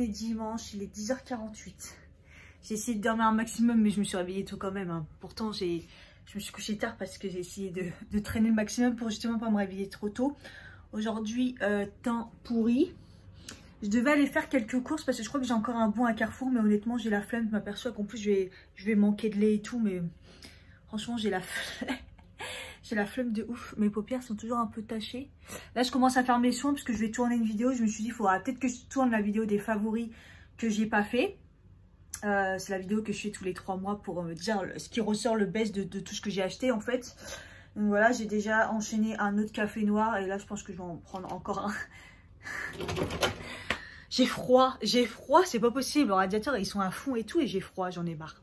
est dimanche, il est 10h48. J'ai essayé de dormir un maximum, mais je me suis réveillée tôt quand même. Hein. Pourtant, je me suis couchée tard parce que j'ai essayé de traîner le maximum pour justement pas me réveiller trop tôt. Aujourd'hui, temps pourri. Je devais aller faire quelques courses parce que je crois que j'ai encore un bon à Carrefour, mais honnêtement, j'ai la flemme. Je m'aperçois qu'en plus, je vais manquer de lait et tout, mais franchement, j'ai la flemme. J'ai la flemme de ouf. Mes paupières sont toujours un peu tachées. Là, je commence à faire mes soins parce que je vais tourner une vidéo. Je me suis dit, il faudra peut-être que je tourne la vidéo des favoris que j'ai pas fait. C'est la vidéo que je fais tous les 3 mois pour me dire ce qui ressort le best de tout ce que j'ai acheté en fait. Donc voilà, j'ai déjà enchaîné un autre café noir et là je pense que je vais en prendre encore un. J'ai froid, c'est pas possible. Le radiateur ils sont à fond et tout et j'ai froid, j'en ai marre.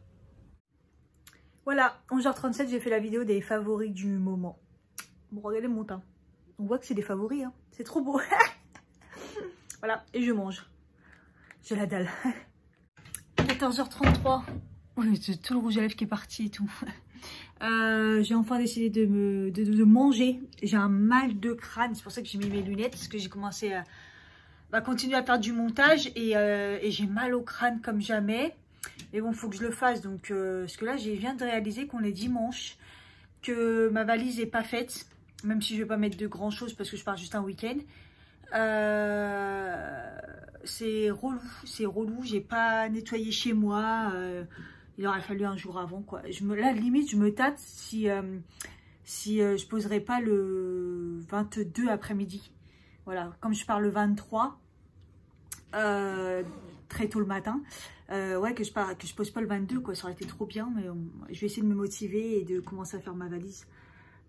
Voilà, 11h37, j'ai fait la vidéo des favoris du moment. Bon, regardez mon teint. On voit que c'est des favoris, hein. C'est trop beau. Voilà, et je mange. J'ai la dalle. 14h33. Oui, tout le rouge à lèvres qui est parti et tout. J'ai enfin décidé de manger. J'ai un mal de crâne. C'est pour ça que j'ai mis mes lunettes. Parce que j'ai commencé à continuer à faire du montage. Et j'ai mal au crâne comme jamais. Mais bon, il faut que je le fasse. Donc, parce que là, je viens de réaliser qu'on est dimanche. Que ma valise n'est pas faite. Même si je ne vais pas mettre de grand chose parce que je pars juste un week-end. C'est relou, j'ai pas nettoyé chez moi, il aurait fallu un jour avant quoi. Là limite je me tâte si je poserai pas le 22 après-midi. Voilà, comme je pars le 23 très tôt le matin, ouais que je pose pas le 22 quoi, ça aurait été trop bien, mais je vais essayer de me motiver et de commencer à faire ma valise.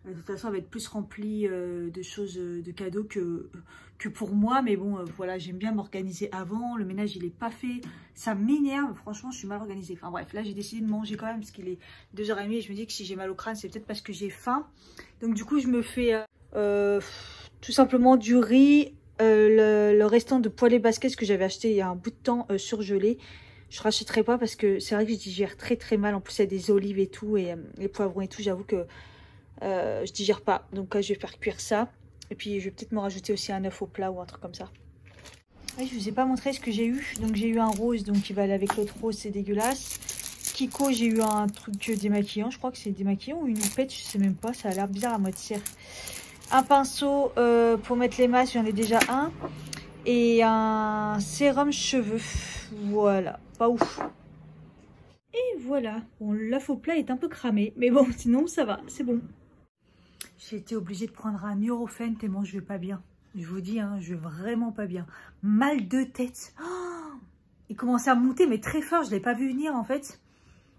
De toute façon, elle va être plus remplie de choses, de cadeaux que pour moi. Mais bon, voilà, j'aime bien m'organiser avant. Le ménage, il n'est pas fait. Ça m'énerve. Franchement, je suis mal organisée. Enfin bref, là, j'ai décidé de manger quand même parce qu'il est 2h30. Et je me dis que si j'ai mal au crâne, c'est peut-être parce que j'ai faim. Donc du coup, je me fais tout simplement du riz. Le restant de poêlée basquette que j'avais acheté il y a un bout de temps surgelé. Je ne rachèterai pas parce que c'est vrai que je digère très très mal. En plus, il y a des olives et tout. Et les poivrons et tout, j'avoue que... je digère pas, donc je vais faire cuire ça et puis je vais peut-être me rajouter aussi un œuf au plat ou un truc comme ça. Et je vous ai pas montré ce que j'ai eu, donc j'ai eu un rose donc qui va aller avec l'autre rose, c'est dégueulasse. Kiko, j'ai eu un truc démaquillant, je crois que c'est démaquillant ou une houppette, je sais même pas, ça a l'air bizarre à moitié cire. Un pinceau pour mettre les masques, j'en ai déjà un, et un sérum cheveux, voilà, pas ouf. Et voilà, bon l'œuf au plat est un peu cramé, mais bon sinon ça va, c'est bon. J'ai été obligée de prendre un Nurofen tellement je vais pas bien. Je vous dis, hein, je vais vraiment pas bien. Mal de tête. Oh, il commençait à monter, mais très fort. Je ne l'ai pas vu venir, en fait.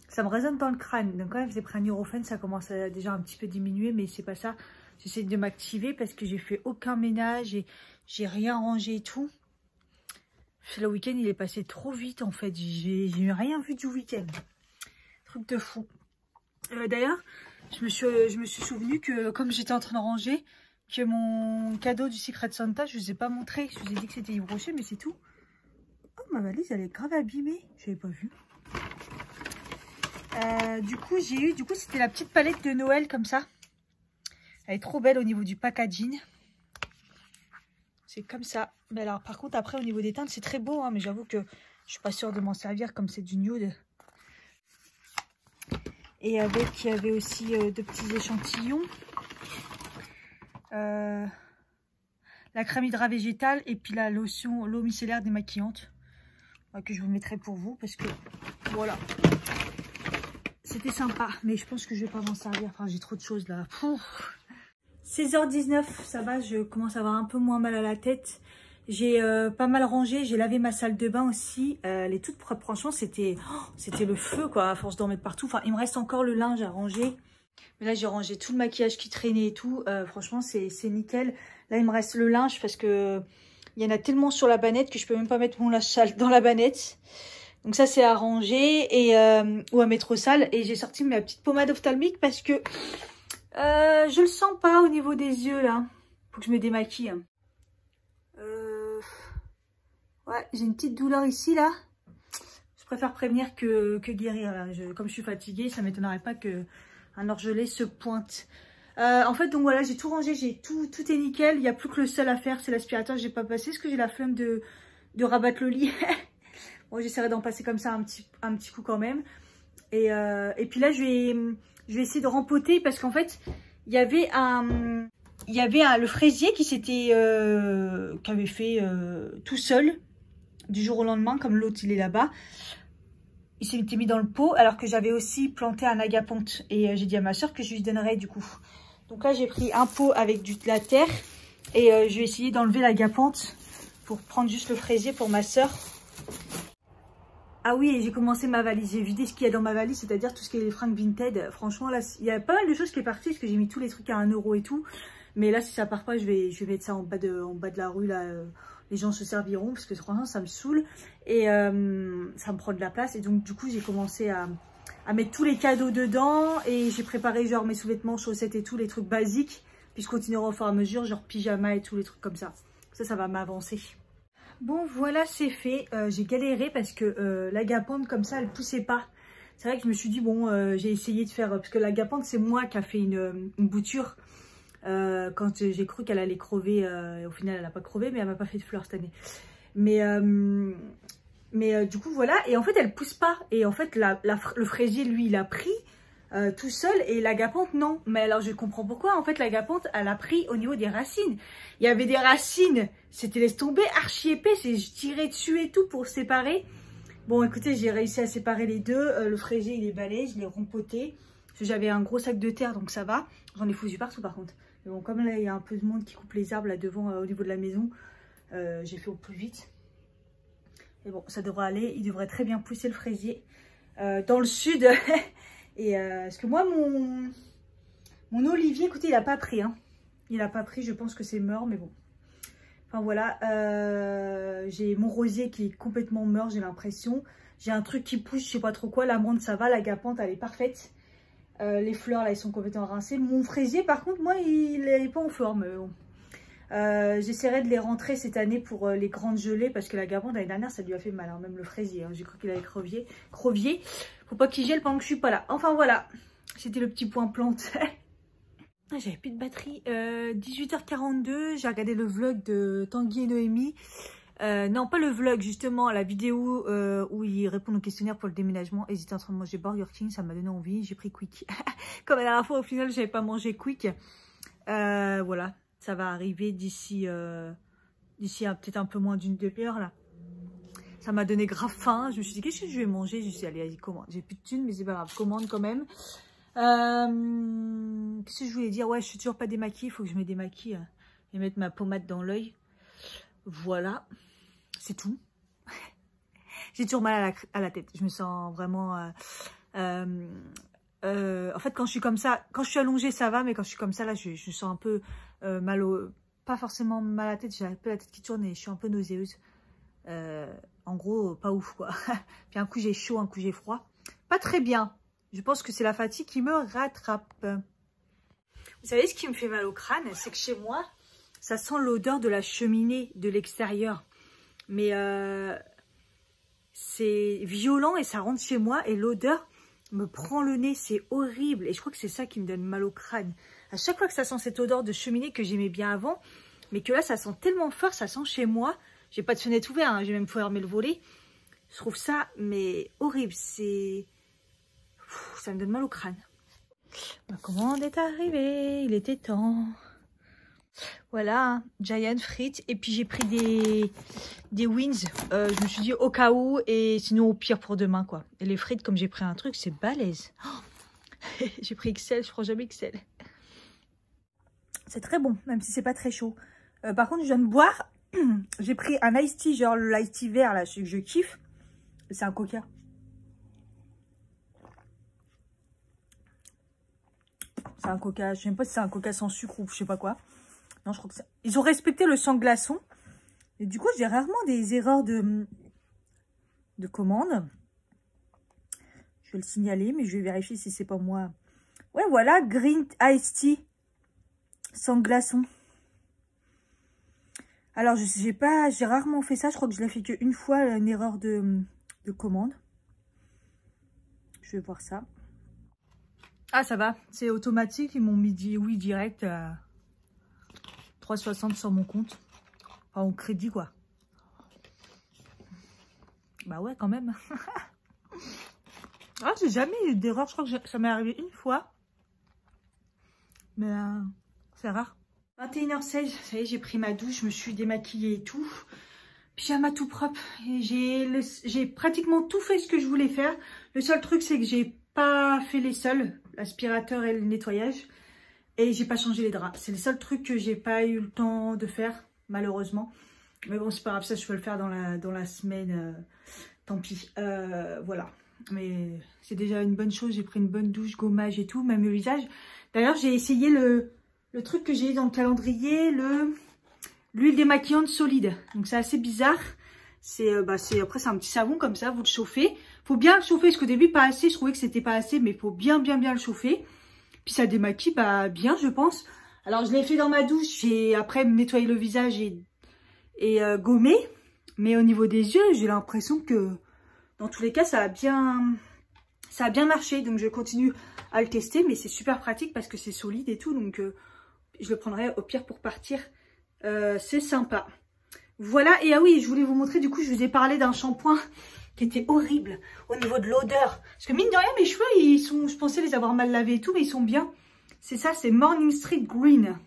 Ça me résonne dans le crâne. Donc, quand même, j'ai pris un Nurofen. Ça commence à déjà un petit peu diminuer, mais c'est pas ça. J'essaie de m'activer parce que j'ai fait aucun ménage et j'ai rien rangé et tout. Le week-end, il est passé trop vite, en fait. J'ai rien vu du week-end. Truc de fou. D'ailleurs... Je me suis souvenu que comme j'étais en train de ranger, que mon cadeau du Secret Santa, je ne vous ai pas montré. Je vous ai dit que c'était Yves Rocher, mais c'est tout. Oh, ma valise, elle est grave abîmée. Je n'avais pas vu. Du coup, c'était la petite palette de Noël comme ça. Elle est trop belle au niveau du packaging. C'est comme ça. Mais alors, par contre, après, au niveau des teintes, c'est très beau. Hein, mais j'avoue que je suis pas sûre de m'en servir comme c'est du nude. Et avec, il y avait aussi de petits échantillons. La crème hydra végétale et puis la lotion, l'eau micellaire démaquillante. Que je vous mettrai pour vous parce que, voilà. C'était sympa, mais je pense que je vais pas m'en servir. Enfin, j'ai trop de choses là. 16h19, ça va, je commence à avoir un peu moins mal à la tête. J'ai pas mal rangé, j'ai lavé ma salle de bain aussi. Elle est toute propre, franchement, c'était le feu quoi, à force d'en mettre partout. Enfin, il me reste encore le linge à ranger. Mais là, j'ai rangé tout le maquillage qui traînait et tout. Franchement, c'est nickel. Là, il me reste le linge parce que il y en a tellement sur la bannette que je peux même pas mettre mon linge sale dans la bannette. Donc ça, c'est à ranger et ou à mettre au sale. Et j'ai sorti ma petite pommade ophtalmique parce que je le sens pas au niveau des yeux là. Faut que je me démaquille. Ouais, j'ai une petite douleur ici, là. Je préfère prévenir que guérir. Là. Comme je suis fatiguée, ça ne m'étonnerait pas qu'un orgelet se pointe. En fait, donc voilà, j'ai tout rangé, tout est nickel. Il n'y a plus que le seul à faire, c'est l'aspirateur que j'ai pas passé. Parce que j'ai la flemme de rabattre le lit. Bon, j'essaierai d'en passer comme ça un petit coup quand même. Et puis là, je vais essayer de rempoter parce qu'en fait, il y avait le fraisier qui avait fait tout seul du jour au lendemain, comme l'autre il est là-bas. Il s'était mis dans le pot alors que j'avais aussi planté un agaponte. Et j'ai dit à ma soeur que je lui donnerais du coup. Donc là, j'ai pris un pot avec de la terre et je vais essayer d'enlever l'agapante pour prendre juste le fraisier pour ma soeur. Ah oui, et j'ai commencé ma valise. J'ai vidé ce qu'il y a dans ma valise, c'est-à-dire tout ce qui est les fringues Vinted. Franchement, là, il y a pas mal de choses qui est parti parce que j'ai mis tous les trucs à 1 € et tout. Mais là, si ça part pas, je vais mettre ça en bas de la rue, là. Les gens se serviront parce que franchement, ça me saoule. Et ça me prend de la place. Et donc, du coup, j'ai commencé à mettre tous les cadeaux dedans. Et j'ai préparé genre mes sous-vêtements, chaussettes et tout, les trucs basiques. Puis je continuerai au fur et à mesure, genre pyjama et tout, les trucs comme ça. Ça va m'avancer. Bon, voilà, c'est fait. J'ai galéré parce que l'agapante, comme ça, elle poussait pas. C'est vrai que je me suis dit, bon, j'ai essayé de faire... Parce que l'agapante, c'est moi qui a fait une bouture. Quand j'ai cru qu'elle allait crever. Au final, elle n'a pas crevé, mais elle m'a pas fait de fleurs cette année. Mais du coup, voilà. Et en fait, elle pousse pas. Et en fait, le fraisier, lui, il a pris tout seul. Et l'agapante, non. Mais alors, je comprends pourquoi. En fait, l'agapante, elle a pris au niveau des racines. Il y avait des racines... C'était laisse tomber, archi épais, j'ai tiré dessus et tout pour séparer. Bon, écoutez, j'ai réussi à séparer les deux. Le fraisier, il est balèze, je l'ai rempoté. J'avais un gros sac de terre, donc ça va. J'en ai foutu partout par contre. Mais bon, comme là, il y a un peu de monde qui coupe les arbres là devant, au niveau de la maison, j'ai fait au plus vite. Et bon, ça devrait aller. Il devrait très bien pousser le fraisier. Dans le sud. Et parce que moi, mon olivier, écoutez, il n'a pas pris. Hein. Il n'a pas pris, je pense que c'est mort, mais bon. Enfin voilà, j'ai mon rosier qui est complètement mort, j'ai l'impression. J'ai un truc qui pousse, je sais pas trop quoi. L'amande, ça va, l'agapante, elle est parfaite. Les fleurs, là, elles sont complètement rincées. Mon fraisier, par contre, moi, il n'est pas en forme. Bon. J'essaierai de les rentrer cette année pour les grandes gelées. Parce que l'agapante, l'année dernière, ça lui a fait mal. Hein, même le fraisier, hein, j'ai cru qu'il avait crevier. Faut pas qu'il gèle pendant que je suis pas là. Enfin voilà, c'était le petit point plante. J'avais plus de batterie. 18h42, j'ai regardé le vlog de Tanguy et Noémie. Non, pas le vlog, justement, la vidéo où ils répondent au questionnaire pour le déménagement. Ils étaient en train de manger Burger King, ça m'a donné envie. J'ai pris Quick. Comme la dernière fois, au final, j'avais pas mangé Quick. Voilà, ça va arriver d'ici peut-être un peu moins d'une demi-heure, là. Ça m'a donné grave faim. Je me suis dit, qu'est-ce que je vais manger? Je suis allée, allez, commande. J'ai plus de thunes, mais c'est pas grave, commande quand même. Qu'est-ce que je voulais dire? Ouais, je suis toujours pas démaquillée. Il faut que je me démaquille et mettre ma pommade dans l'œil. Voilà, c'est tout. J'ai toujours mal à la tête. Je me sens vraiment... en fait, quand je suis comme ça, quand je suis allongée, ça va. Mais quand je suis comme ça, là, je sens un peu mal au... Pas forcément mal à la tête. J'ai un peu la tête qui tourne et je suis un peu nauséeuse. En gros, pas ouf, quoi. Puis un coup, j'ai chaud, un coup, j'ai froid. Pas très bien. Je pense que c'est la fatigue qui me rattrape. Vous savez ce qui me fait mal au crâne? C'est que chez moi, ça sent l'odeur de la cheminée de l'extérieur. Mais c'est violent et ça rentre chez moi. Et l'odeur me prend le nez. C'est horrible. Et je crois que c'est ça qui me donne mal au crâne. À chaque fois que ça sent cette odeur de cheminée que j'aimais bien avant. Mais que là, ça sent tellement fort. Ça sent chez moi. J'ai pas de fenêtre ouverte. Hein, j'ai même fermé le volet. Je trouve ça mais horrible. C'est... Ça me donne mal au crâne. Ma commande est arrivée. Il était temps. Voilà, Giant frites. Et puis j'ai pris des wings. Je me suis dit au cas où. Et sinon au pire pour demain, quoi. Et les frites, comme j'ai pris un truc, c'est balèze. Oh, j'ai pris XL, je prends jamais XL. C'est très bon, même si c'est pas très chaud. Par contre, je viens de boire. J'ai pris un iced tea, genre le iced tea vert, là, celui que je kiffe. C'est un coca. C'est un coca, je sais même pas si c'est un coca sans sucre ou je sais pas quoi. Non, je crois que c'est... Ils ont respecté le sans glaçon. Et du coup, j'ai rarement des erreurs de commande. Je vais le signaler, mais je vais vérifier si c'est pas moi. Ouais, voilà, Green Iced Tea sans glaçon. Alors, j'ai rarement fait ça. Je crois que je l'ai fait qu'une fois, une erreur de commande. Je vais voir ça. Ah, ça va, c'est automatique. Ils m'ont mis dit oui direct à 3,60 sur mon compte. Enfin, au crédit, quoi. Bah ouais, quand même. Ah, j'ai jamais eu d'erreur. Je crois que ça m'est arrivé une fois. Mais c'est rare. 21h16, ça y est, j'ai pris ma douche, je me suis démaquillée et tout. Pyjama tout propre. Et j'ai pratiquement tout fait ce que je voulais faire. Le seul truc, c'est que j'ai pas fait les sols, l'aspirateur et le nettoyage. Et j'ai pas changé les draps. C'est le seul truc que j'ai pas eu le temps de faire, malheureusement. Mais bon, c'est pas grave, ça je peux le faire dans la semaine. Tant pis. Voilà. Mais c'est déjà une bonne chose. J'ai pris une bonne douche, gommage et tout, même le visage. D'ailleurs, j'ai essayé le truc que j'ai dans le calendrier, l'huile démaquillante solide. Donc c'est assez bizarre. Après c'est un petit savon comme ça, vous le chauffez. Faut bien le chauffer parce qu'au début pas assez, je trouvais que c'était pas assez, mais il faut bien le chauffer. Puis ça démaquille bien, je pense. Alors je l'ai fait dans ma douche, j'ai après nettoyé le visage et gommé. Mais au niveau des yeux, j'ai l'impression que dans tous les cas ça a bien marché. Donc je continue à le tester, mais c'est super pratique parce que c'est solide et tout, donc je le prendrai au pire pour partir. C'est sympa. Voilà, et ah oui, je voulais vous montrer, du coup, je vous ai parlé d'un shampoing qui était horrible au niveau de l'odeur. Parce que mine de rien, mes cheveux, je pensais les avoir mal lavés et tout, mais ils sont bien. C'est ça, c'est Morning Street Green.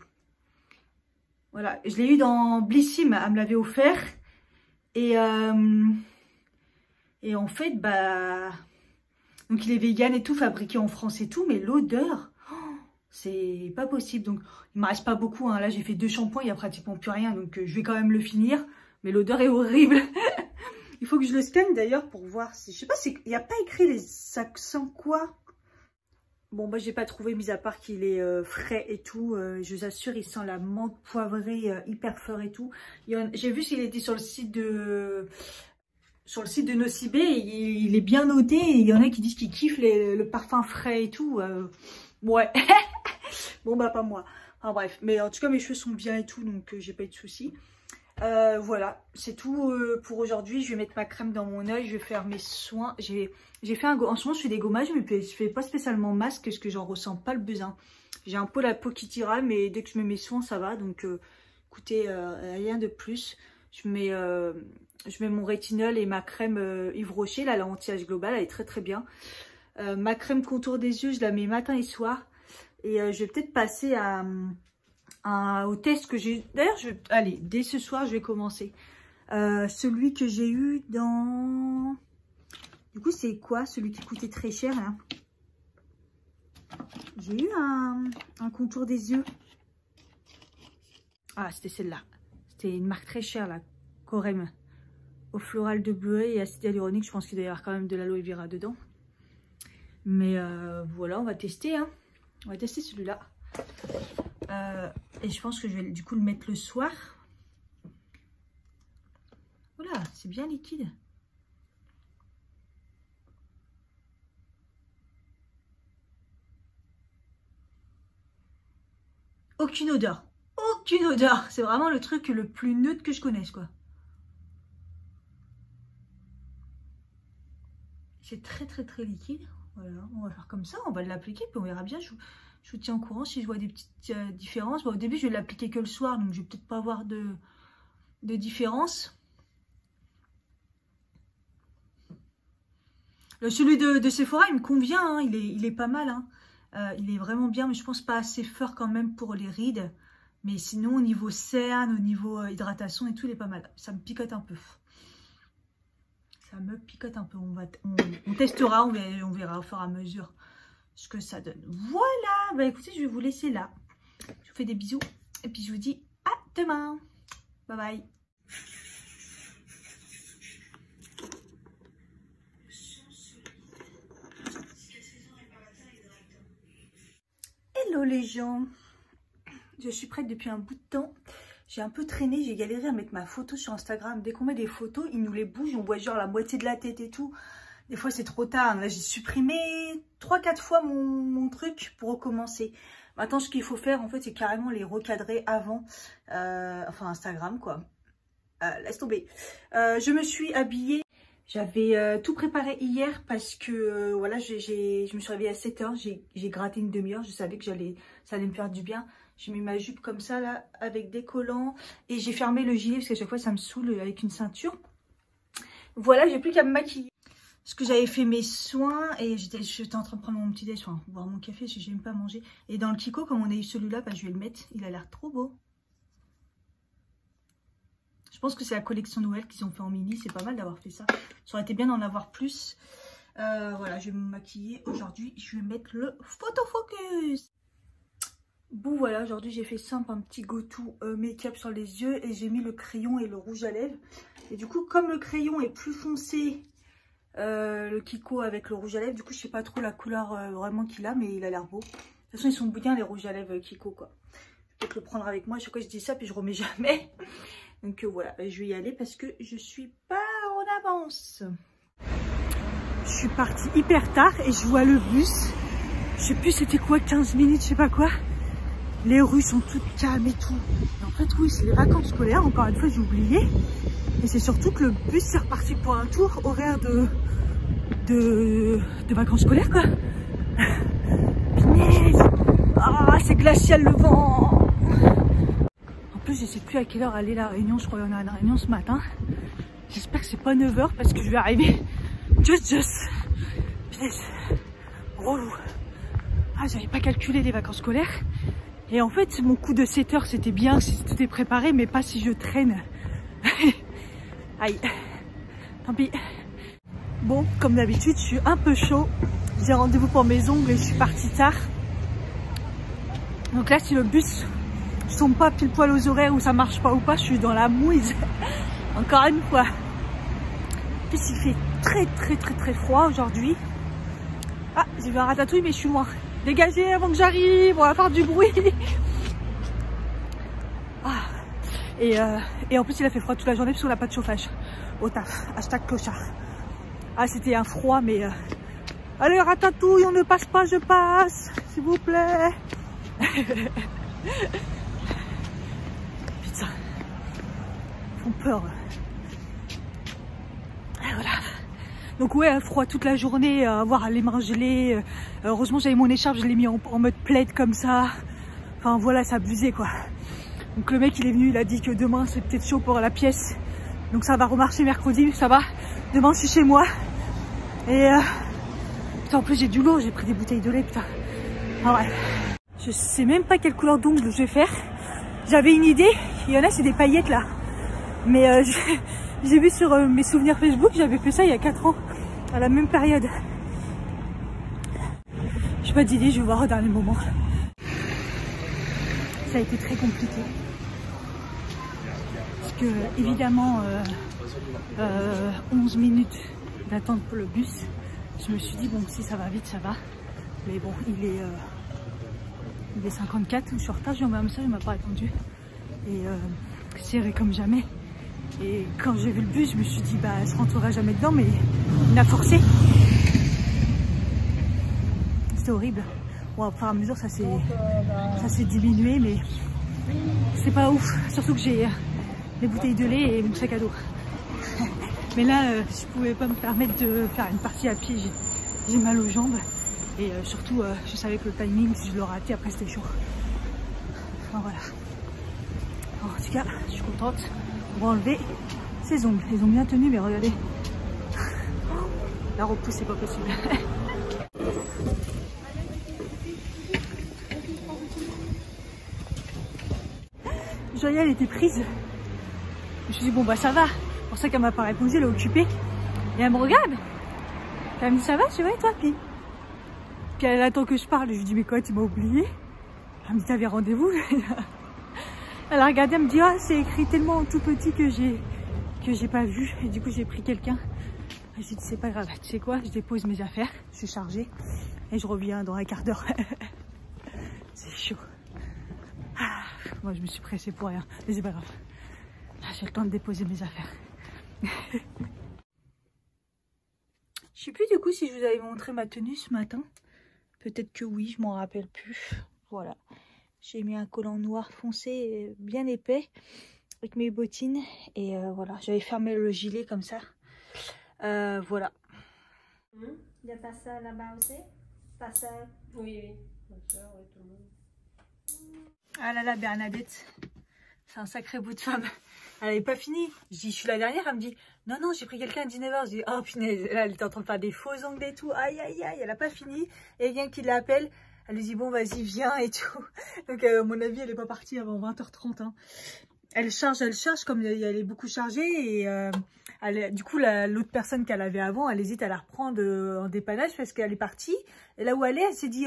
Voilà, je l'ai eu dans Blissim, elle me l'avait offert. Et en fait, donc il est vegan et tout, fabriqué en France et tout, mais l'odeur, c'est pas possible. Donc il me reste pas beaucoup, hein. Là j'ai fait 2 shampoings, il y a pratiquement plus rien, donc je vais quand même le finir. Mais l'odeur est horrible. Il faut que je le scanne d'ailleurs pour voir si, je sais pas, il n'y a pas écrit les sacs sans quoi. Bon, j'ai pas trouvé, mis à part qu'il est frais et tout. Je vous assure, il sent la menthe poivrée hyper fort et tout. J'ai vu qu'il était sur le site de Nocibé, il est bien noté. Et il y en a qui disent qu'ils kiffent le parfum frais et tout. Ouais. Bon, pas moi. Enfin bref, mais en tout cas, mes cheveux sont bien et tout, donc j'ai pas eu de soucis. Voilà, c'est tout pour aujourd'hui. Je vais mettre ma crème dans mon œil, je vais faire mes soins. J'ai fait en ce moment, je fais des gommages, mais je fais pas spécialement masque parce que j'en ressens pas le besoin. J'ai un peu la peau qui tira, mais dès que je mets mes soins, ça va. Donc, écoutez, rien de plus. Je mets mon rétinol et ma crème Yves Rocher, là, la anti-âge global, elle est très très bien. Ma crème contour des yeux, je la mets matin et soir. Et je vais peut-être passer au test que j'ai. D'ailleurs, allez, dès ce soir, je vais commencer. Celui que j'ai eu dans... Du coup, c'est quoi? Celui qui coûtait très cher, là. J'ai eu un contour des yeux. Ah, c'était celle-là. C'était une marque très chère, là. Corem. Au floral de bleuet et acide hyaluronique. Je pense qu'il doit y avoir quand même de l'aloe vera dedans. Mais voilà, on va tester, hein. On va tester celui-là. Et je pense que je vais du coup le mettre le soir. Voilà, c'est bien liquide. Aucune odeur. Aucune odeur. C'est vraiment le truc le plus neutre que je connaisse, quoi. C'est très très très liquide. Voilà, on va faire comme ça. On va l'appliquer puis on verra bien. Je vous tiens au courant si je vois des petites différences. Bon, au début, je vais l'appliquer que le soir, donc je vais peut-être pas avoir de différence. Celui de Sephora, il me convient, hein. Il est pas mal. Hein. Il est vraiment bien, mais je pense pas assez fort quand même pour les rides. Mais sinon, au niveau cerne, au niveau hydratation et tout, il est pas mal. Ça me picote un peu. Ça me picote un peu. On testera, on verra au fur et à mesure ce que ça donne. Voilà, bah écoutez, je vais vous laisser là. Je vous fais des bisous et puis je vous dis à demain. Bye bye. Hello les gens. Je suis prête depuis un bout de temps. J'ai un peu traîné, j'ai galéré à mettre ma photo sur Instagram. Dès qu'on met des photos, ils nous les bougent, on voit genre la moitié de la tête et tout. Des fois, c'est trop tard. Là, j'ai supprimé 3-4 fois mon truc pour recommencer. Maintenant, ce qu'il faut faire, en fait, c'est carrément les recadrer avant. Enfin, Instagram, quoi. Laisse tomber. Je me suis habillée. J'avais tout préparé hier parce que, voilà, je me suis réveillée à 7 h. J'ai gratté une demi-heure. Je savais que ça allait me faire du bien. J'ai mis ma jupe comme ça, là, avec des collants. Et j'ai fermé le gilet parce qu'à chaque fois, ça me saoule avec une ceinture. Voilà, j'ai plus qu'à me maquiller. Parce que j'avais fait mes soins et j'étais en train de prendre mon petit déj, enfin, boire mon café, parce que j'aime pas manger. Et dans le Kiko, comme on a eu celui-là, bah, je vais le mettre. Il a l'air trop beau. Je pense que c'est la collection Noël qu'ils ont fait en mini. C'est pas mal d'avoir fait ça. Ça aurait été bien d'en avoir plus. Voilà, je vais me maquiller. Aujourd'hui, je vais mettre le photofocus. Bon, voilà, aujourd'hui, j'ai fait simple, un petit go-to make-up sur les yeux. Et j'ai mis le crayon et le rouge à lèvres. Et du coup, comme le crayon est plus foncé, le Kiko avec le rouge à lèvres, du coup, je sais pas trop la couleur vraiment qu'il a, mais il a l'air beau. De toute façon, ils sont bien les rouges à lèvres Kiko, quoi. Je vais peut-être le prendre avec moi. Chaque fois, je dis ça, puis je remets jamais. Donc voilà, je vais y aller parce que je suis pas en avance. Je suis partie hyper tard et je vois le bus. Je sais plus c'était quoi, 15 minutes, je sais pas quoi. Les rues sont toutes calmes et tout. Et en fait, oui, c'est les vacances scolaires. Encore une fois, j'ai oublié. Et c'est surtout que le bus c'est reparti pour un tour horaire de vacances scolaires, quoi. Punaise. Ah, c'est glacial le vent. En plus, je sais plus à quelle heure aller la réunion. Je crois qu'il y en a une réunion ce matin. J'espère que c'est pas 9 h parce que je vais arriver just. Punaise. Relou. Ah, j'avais pas calculé les vacances scolaires. Et en fait, mon coup de 7 h c'était bien si tout est préparé, mais pas si je traîne. Aïe. Tant pis. Bon, comme d'habitude, je suis un peu chaud. J'ai rendez-vous pour mes ongles et je suis partie tard. Donc là, si le bus ne tombe pas pile poil aux horaires où ça marche pas ou pas, je suis dans la mouise. Encore une fois. En plus, il fait très froid aujourd'hui. Ah, j'ai vu un ratatouille, mais je suis loin. Dégagez avant que j'arrive, on va faire du bruit. Ah. Et en plus, il a fait froid toute la journée parce qu'on n'a pas de chauffage au taf. Hashtag clochard. Ah, c'était un froid, mais... Allez, ratatouille, on ne passe pas, je passe. S'il vous plaît. Putain. Ils font peur. Et voilà. Donc ouais, froid toute la journée, avoir les mains gelées. Heureusement, j'avais mon écharpe, je l'ai mis en mode plaid comme ça. Enfin voilà, ça abusait quoi. Donc le mec il est venu, il a dit que demain c'est peut-être chaud pour la pièce. Donc ça va remarcher mercredi, ça va. Demain je suis chez moi. Et putain, en plus j'ai du lourd, j'ai pris des bouteilles de lait, putain. Ah ouais. Je sais même pas quelle couleur d'ongles je vais faire. J'avais une idée, il y en a c'est des paillettes là. Mais j'ai vu sur mes souvenirs Facebook, j'avais fait ça il y a 4 ans, à la même période. J'ai pas d'idée, je vais voir au dernier moment. Ça a été très compliqué. Parce que évidemment 11 minutes d'attente pour le bus. Je me suis dit bon si ça va vite ça va. Mais bon il est 54, je suis en retard, j'ai envoyé un message, il m'a pas répondu. Et serré comme jamais. Et quand j'ai vu le bus, je me suis dit bah je rentrerai jamais dedans, mais il m'a forcé. C'était horrible. Bon, au fur et à mesure ça s'est diminué, mais c'est pas ouf. Surtout que j'ai les bouteilles de lait et mon sac à dos. Mais là, je pouvais pas me permettre de faire une partie à pied. J'ai mal aux jambes. Et surtout, je savais que le timing, si je le ratais, après c'était chaud. Enfin voilà. Alors, en tout cas, je suis contente. On va enlever ces ongles. Ils ont bien tenu, mais regardez. La repousse, c'est pas possible. Joya, elle était prise. Je me suis dit, bon bah ça va. C'est pour ça qu'elle m'a pas répondu, elle est occupée. Et elle me regarde. Elle me dit, ça va, je vais toi, puis elle attend que je parle. Je lui dis, mais quoi, tu m'as oublié? Elle me dit, t'avais rendez-vous? Elle a regardé, elle me dit, ah, c'est écrit tellement tout petit que j'ai pas vu. Et du coup, j'ai pris quelqu'un. J'ai dit, c'est pas grave, tu sais quoi, je dépose mes affaires, je suis chargée. Et je reviens dans un quart d'heure. C'est chaud. Ah, moi, je me suis pressée pour rien. Mais c'est pas grave. J'ai le temps de déposer mes affaires. Je sais plus du coup si je vous avais montré ma tenue ce matin. Peut-être que oui, je m'en rappelle plus. Voilà. J'ai mis un collant noir foncé, bien épais, avec mes bottines. Et voilà, j'avais fermé le gilet comme ça. Voilà. Il y a ta soeur là-bas aussi? Ta soeur? Oui, ma soeur, oui, tout le monde. Ah là là, Bernadette. c'est un sacré bout de femme. Elle n'avait pas fini. Je dis, je suis la dernière. Elle me dit, non, non, j'ai pris quelqu'un à 19h. Je dis, oh punaise, là, elle était en train de faire des faux ongles et tout. Aïe, aïe, aïe, elle n'a pas fini. Et il y a quelqu'un qui l'appelle. Elle lui dit, bon, vas-y, viens et tout. Donc, à mon avis, elle n'est pas partie avant 20h30. Hein. Elle charge, comme elle est beaucoup chargée. Et du coup, l'autre personne qu'elle avait avant, elle hésite à la reprendre en dépannage parce qu'elle est partie. Et là où elle est, elle s'est dit,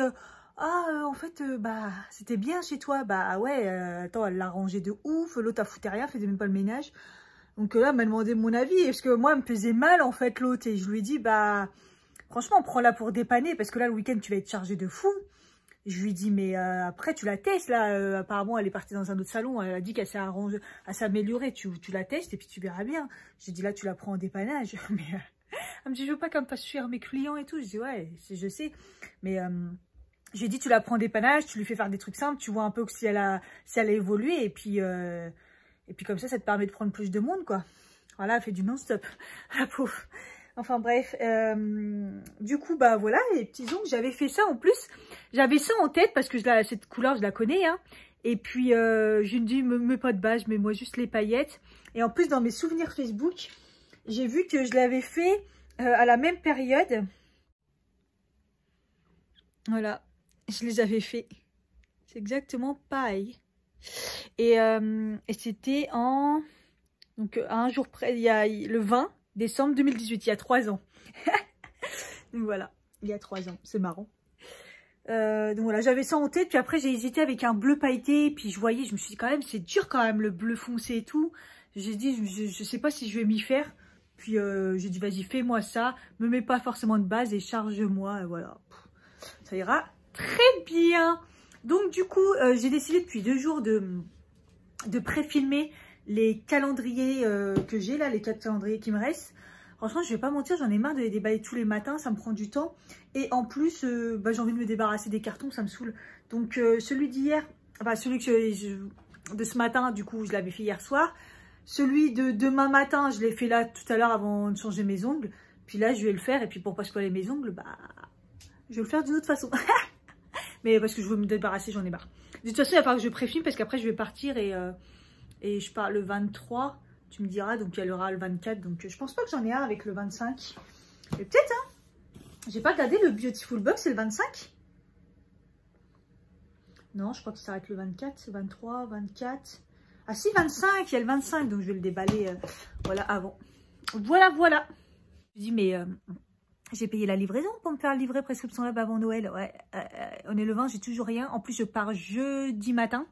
en fait, bah, c'était bien chez toi. Bah ouais, attends, elle l'a rangé de ouf. L'autre, elle foutait rien, faisait même pas le ménage. Donc là, elle m'a demandé mon avis. Parce que moi, elle me faisait mal, en fait, l'autre. Et je lui ai dit, bah, franchement, prends-la pour dépanner. Parce que là, le week-end, tu vas être chargé de fou. Je lui ai dit, mais après, tu la testes, là. Apparemment, elle est partie dans un autre salon. Elle a dit qu'elle s'est arrangée, à s'améliorer. Tu la testes et puis tu verras bien. J'ai dit, là, tu la prends en dépannage. Mais elle me dit, je veux pas qu'elle me fasse fuir mes clients et tout. Je dis, ouais, je sais. Mais j'ai dit, tu la prends en dépannage, tu lui fais faire des trucs simples. Tu vois un peu si elle a évolué. Et puis comme ça te permet de prendre plus de monde, quoi. Voilà, elle fait du non-stop. La pauvre. Enfin bref, du coup, bah voilà, les petits ongles, j'avais fait ça en plus. J'avais ça en tête parce que cette couleur, je la connais. Hein. Et puis, je me dis, mets pas de base, mets-moi juste les paillettes. Et en plus, dans mes souvenirs Facebook, j'ai vu que je l'avais fait à la même période. Voilà, je les avais fait. C'est exactement pareil. Et c'était donc à un jour près, il y a le 20 décembre 2018, il y a 3 ans. Donc voilà, il y a 3 ans, c'est marrant. Donc voilà, j'avais ça en tête, puis après j'ai hésité avec un bleu pailleté, puis je voyais, je me suis dit quand même, c'est dur quand même le bleu foncé et tout. J'ai dit, je sais pas si je vais m'y faire. Puis j'ai dit, vas-y, fais-moi ça, me mets pas forcément de base et charge-moi, et voilà. Ça ira très bien. Donc du coup, j'ai décidé depuis 2 jours de pré-filmer les calendriers que j'ai là, les 4 calendriers qui me restent. Franchement, je vais pas mentir, j'en ai marre de les déballer tous les matins, ça me prend du temps. Et en plus, bah, j'ai envie de me débarrasser des cartons, ça me saoule. Donc celui d'hier, enfin celui de ce matin, du coup, je l'avais fait hier soir. Celui de demain matin, je l'ai fait là tout à l'heure avant de changer mes ongles. Puis là, je vais le faire. Et puis pour pas spoiler mes ongles, bah, je vais le faire d'une autre façon. Mais parce que je veux me débarrasser, j'en ai marre. De toute façon, il va falloir que je préfilme parce qu'après, je vais partir et je pars le 23. Tu me diras, donc il y aura le 24. Donc je pense pas que j'en ai un avec le 25. Mais peut-être, hein. J'ai pas regardé le Beautiful Box, c'est le 25? Non, je crois que ça s'arrête le 24, 23, 24. Ah si, 25, il y a le 25, donc je vais le déballer voilà, avant. Voilà, voilà. Je dis, mais j'ai payé la livraison pour me faire livrer Prescription Lab avant Noël. Ouais, on est le 20, j'ai toujours rien. En plus, je pars jeudi matin,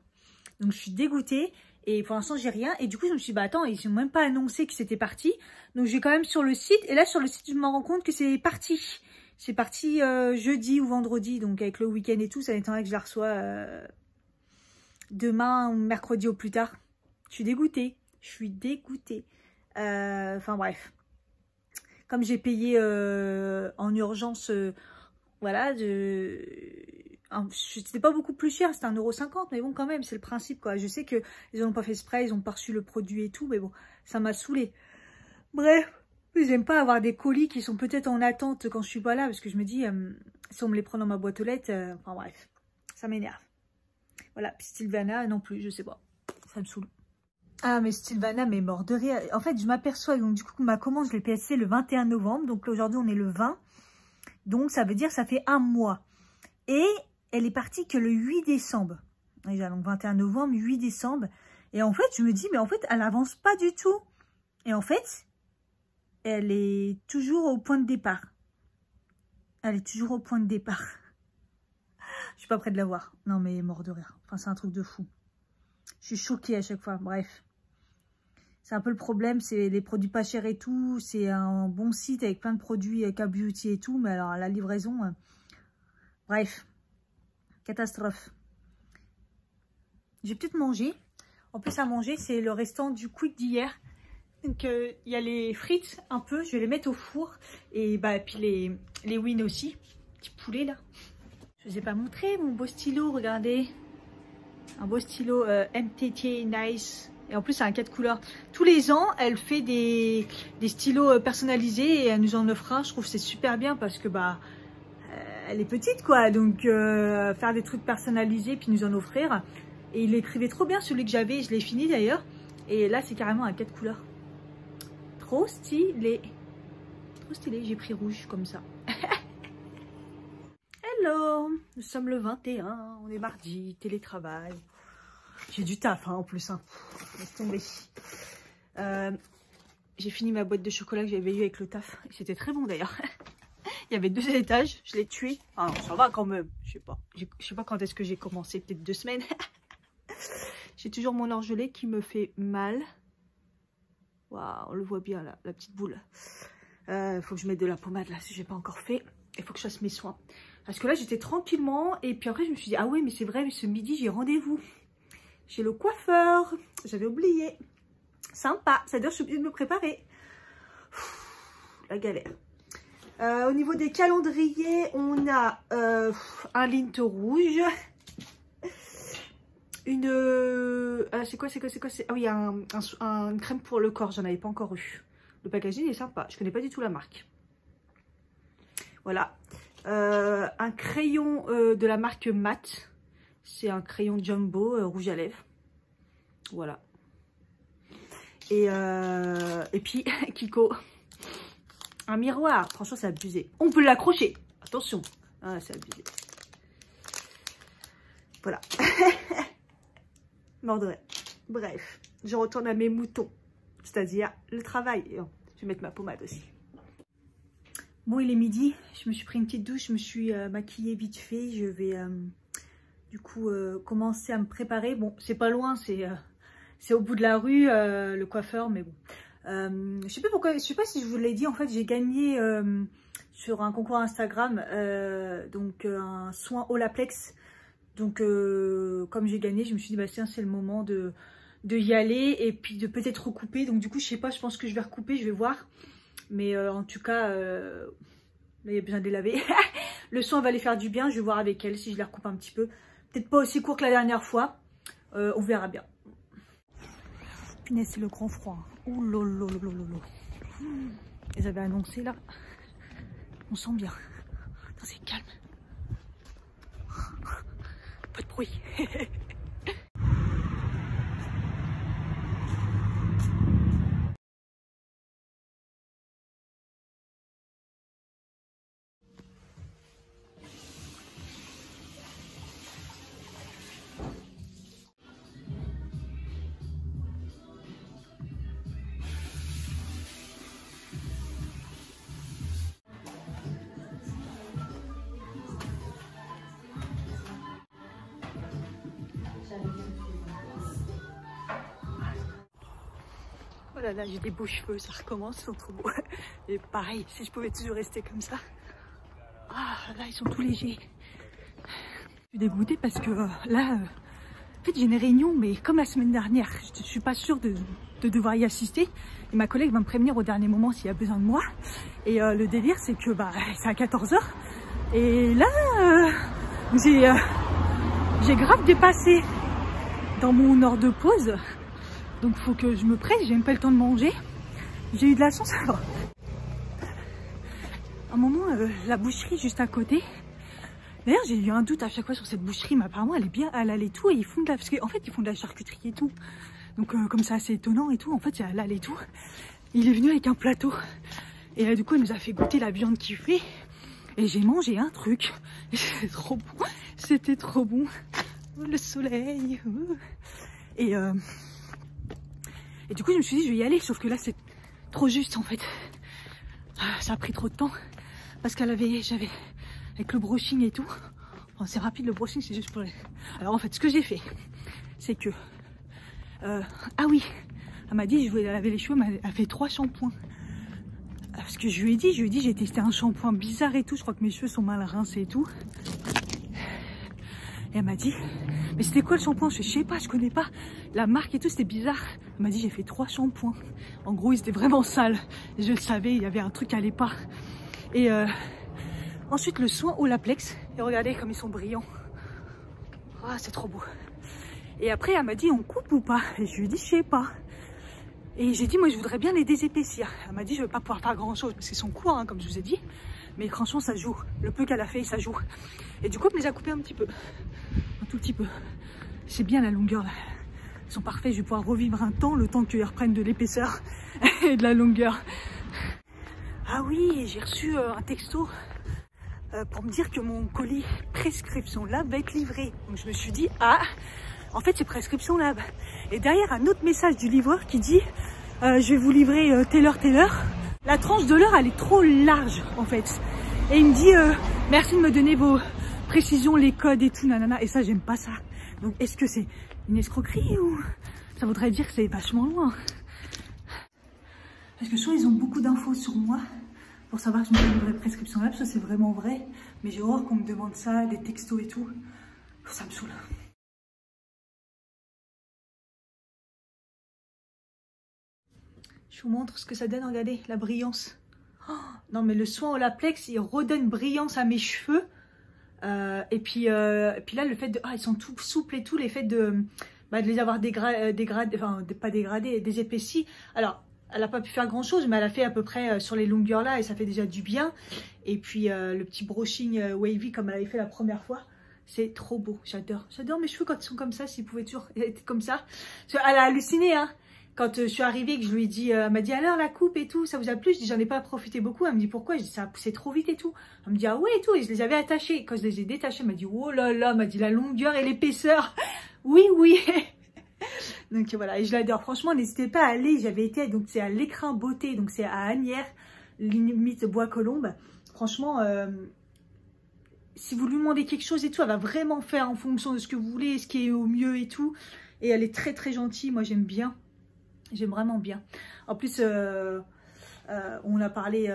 donc je suis dégoûtée. Et pour l'instant, j'ai rien. Et du coup, je me suis dit, bah attends, ils n'ont même pas annoncé que c'était parti. Donc, je vais quand même sur le site. Et là, sur le site, je me rends compte que c'est parti. C'est parti jeudi ou vendredi. Donc, avec le week-end et tout, ça m'étonnerait que je la reçois demain ou mercredi au plus tard. Je suis dégoûtée. Je suis dégoûtée. Enfin, bref. Comme j'ai payé en urgence, voilà, c'était pas beaucoup plus cher, c'était 1,50 €, mais bon, quand même, c'est le principe, quoi. Je sais qu'ils n'ont pas fait spray, ils ont pas reçu le produit et tout, mais bon, ça m'a saoulée. Bref, j'aime pas avoir des colis qui sont peut-être en attente quand je suis pas là, parce que je me dis, si on me les prend dans ma boîte aux lettres, enfin bref, ça m'énerve. Voilà, puis Sylvana, non plus, je sais pas, ça me saoule. Ah, mais Sylvana m'est mort de rire. En fait, je m'aperçois, donc du coup, ma commande, je l'ai passée le 21 novembre, donc aujourd'hui, on est le 20, donc ça veut dire que ça fait 1 mois. Et elle est partie que le 8 décembre. Déjà, donc 21 novembre, 8 décembre. Et en fait, je me dis, mais en fait, elle n'avance pas du tout. Et en fait, elle est toujours au point de départ. Elle est toujours au point de départ. Je suis pas prête de la voir. Non, mais mort de rire. Enfin, c'est un truc de fou. Je suis choquée à chaque fois. Bref. C'est un peu le problème, c'est les produits pas chers et tout. C'est un bon site avec plein de produits K-Beauty et tout. Mais alors, la livraison... bref. Catastrophe. J'ai peut-être mangé. En plus, à manger, c'est le restant du quick d'hier. Donc, il y a les frites un peu. Je vais les mettre au four. Et bah, puis les wings aussi. Petit poulet, là. Je ne vous ai pas montré mon beau stylo. Regardez. Un beau stylo MTT Nice. Et en plus, c'est un 4 couleurs. Tous les ans, elle fait des stylos personnalisés. Et elle nous en offre un. Je trouve que c'est super bien parce que, bah... elle est petite, quoi, donc faire des trucs personnalisés puis nous en offrir, Et il écrivait trop bien celui que j'avais, je l'ai fini d'ailleurs. Et là c'est carrément à 4 couleurs. Trop stylé. Trop stylé, j'ai pris rouge comme ça. Hello, nous sommes le 21, on est mardi, télétravail. J'ai du taf hein, en plus, hein. Laisse tomber. J'ai fini ma boîte de chocolat que j'avais eu avec le taf. C'était très bon d'ailleurs. Il y avait 2 étages, je l'ai tué. Ah non, ça va quand même, je sais pas. Je sais pas quand est-ce que j'ai commencé, peut-être 2 semaines. J'ai toujours mon orgelet qui me fait mal. Waouh, on le voit bien là, la petite boule. Faut que je mette de la pommade là, si j'ai pas encore fait. Il faut que je fasse mes soins. Parce que là, j'étais tranquillement. Et puis après, je me suis dit, ah ouais, mais c'est vrai, mais ce midi, j'ai rendez-vous chez le coiffeur. J'avais oublié. Sympa. C'est-à-dire, je suis obligée de me préparer. La galère. Au niveau des calendriers, on a un lint rouge. C'est quoi Ah oui, une crème pour le corps. J'en avais pas encore eu. Le packaging est sympa. Je connais pas du tout la marque. Voilà. Un crayon de la marque Matte. C'est un crayon jumbo rouge à lèvres. Voilà. Et puis, Kiko. Un miroir. Franchement, c'est abusé. On peut l'accrocher. Attention. Ah, c'est abusé. Voilà. Mordrait. Bref. Je retourne à mes moutons. C'est-à-dire le travail. Je vais mettre ma pommade aussi. Bon, il est midi. Je me suis pris une petite douche. Je me suis maquillée vite fait. Je vais du coup commencer à me préparer. Bon, c'est pas loin. C'est au bout de la rue, le coiffeur. Mais bon. Je sais pas pourquoi, je sais pas si je vous l'ai dit, en fait j'ai gagné sur un concours Instagram donc un soin Olaplex. Donc comme j'ai gagné, je me suis dit bah tiens, c'est le moment de y aller et puis de peut-être recouper. Donc du coup je sais pas, je pense que je vais recouper, je vais voir. Mais en tout cas là il y a besoin de les laver. Le soin va les faire du bien, je vais voir avec elle si je les recoupe un petit peu. Peut-être pas aussi court que la dernière fois, on verra bien. Punaise, c'est le grand froid. Ouh lolo. Ils avaient annoncé là. On sent bien. C'est calme. Pas de bruit. Oh là là, j'ai des beaux cheveux, ça recommence, ils sont trop beaux. Et pareil, si je pouvais toujours rester comme ça. Ah là, ils sont tout légers. Je suis dégoûtée parce que là, en fait, j'ai une réunion, mais comme la semaine dernière, je suis pas sûre de devoir y assister. Et ma collègue va me prévenir au dernier moment s'il y a besoin de moi. Et le délire, c'est que bah, c'est à 14 h. Et là, j'ai grave dépassé dans mon heure de pause. Donc faut que je me presse, j'ai même pas le temps de manger. J'ai eu de la chance. Alors, à un moment, la boucherie juste à côté. D'ailleurs, j'ai eu un doute à chaque fois sur cette boucherie, mais apparemment elle est bien, elle allait tout et ils font de la, parce qu'en fait ils font de la charcuterie et tout. Donc comme c'est assez étonnant et tout, en fait elle allait tout. Il est venu avec un plateau et du coup il nous a fait goûter la viande qu'il fait et j'ai mangé un truc. C'était trop bon, c'était trop bon. Le soleil. Et du coup, je me suis dit, je vais y aller. Sauf que là, c'est trop juste, en fait. Ça a pris trop de temps. Parce j'avais, avec le brushing et tout. Enfin, c'est rapide, le brushing, c'est juste pour les... Alors, en fait, ce que j'ai fait, c'est que... ah oui, elle m'a dit, je voulais laver les cheveux, mais elle a fait 3 shampoings. Parce que je lui ai dit, j'ai testé un shampoing bizarre et tout. Je crois que mes cheveux sont mal rincés et tout. Et elle m'a dit, mais c'était quoi le shampoing? Je sais pas, je connais pas la marque et tout, c'était bizarre. Elle m'a dit, j'ai fait 3 shampoings. En gros, ils étaient vraiment sales. Je le savais, il y avait un truc qui allait pas. Et ensuite, le soin Olaplex. Et regardez comme ils sont brillants. Ah, c'est trop beau. Et après, elle m'a dit, on coupe ou pas? Et je lui ai dit, je sais pas. Et j'ai dit, moi, je voudrais bien les désépaissir. Elle m'a dit, je vais pas pouvoir faire grand chose parce qu'ils sont courts, hein, comme je vous ai dit. Mais franchement, ça joue. Le peu qu'elle a fait, ça joue. Et du coup, elle me les a coupés un petit peu. Un tout petit peu. C'est bien la longueur là. Ils sont parfaits, je vais pouvoir revivre un temps, le temps qu'ils reprennent de l'épaisseur et de la longueur. Ah oui, j'ai reçu un texto pour me dire que mon colis Prescription Lab va être livré. Donc je me suis dit, ah, en fait c'est Prescription Lab. Et derrière un autre message du livreur qui dit, je vais vous livrer telle heure. La tranche de l'heure, elle est trop large en fait. Et il me dit, merci de me donner vos précisions, les codes et tout, nanana. Et ça, j'aime pas ça. Donc est-ce que c'est une escroquerie ou ça voudrait dire que c'est vachement loin? Parce que soit ils ont beaucoup d'infos sur moi pour savoir que je me fais livrer Prescription Lab, soit c'est vraiment vrai. Mais j'ai horreur qu'on me demande ça, des textos et tout. Ça me saoule. Je vous montre ce que ça donne, regardez, la brillance. Oh, non mais le soin Olaplex, il redonne brillance à mes cheveux. Et puis là, le fait de... Ah, ils sont tout souples et tout, les de les avoir dégradés, enfin pas dégradés, désépaissis. Alors, elle n'a pas pu faire grand chose, mais elle a fait à peu près sur les longueurs là et ça fait déjà du bien. Et puis le petit brushing wavy comme elle avait fait la première fois. C'est trop beau, j'adore. J'adore mes cheveux quand ils sont comme ça, s'ils pouvaient toujours être comme ça. Elle a halluciné, hein. Quand je suis arrivée, que je lui ai dit, elle m'a dit alors la coupe et tout, ça vous a plu? Je dis j'en ai pas profité beaucoup. Elle me dit pourquoi? Je dis ça a poussé trop vite et tout. Elle me dit ah ouais et tout. Et je les avais attachés. Quand je les ai détachés, elle m'a dit oh là là, elle m'a dit la longueur et l'épaisseur. Oui, oui. Donc voilà, et je l'adore. Franchement, n'hésitez pas à aller. J'avais été, donc c'est à l'Écrin Beauté, donc c'est à Asnières, limite Bois-Colombes. Franchement, si vous lui demandez quelque chose et tout, elle va vraiment faire en fonction de ce que vous voulez, ce qui est au mieux et tout. Et elle est très très gentille. Moi, j'aime bien. J'aime vraiment bien. En plus, on a parlé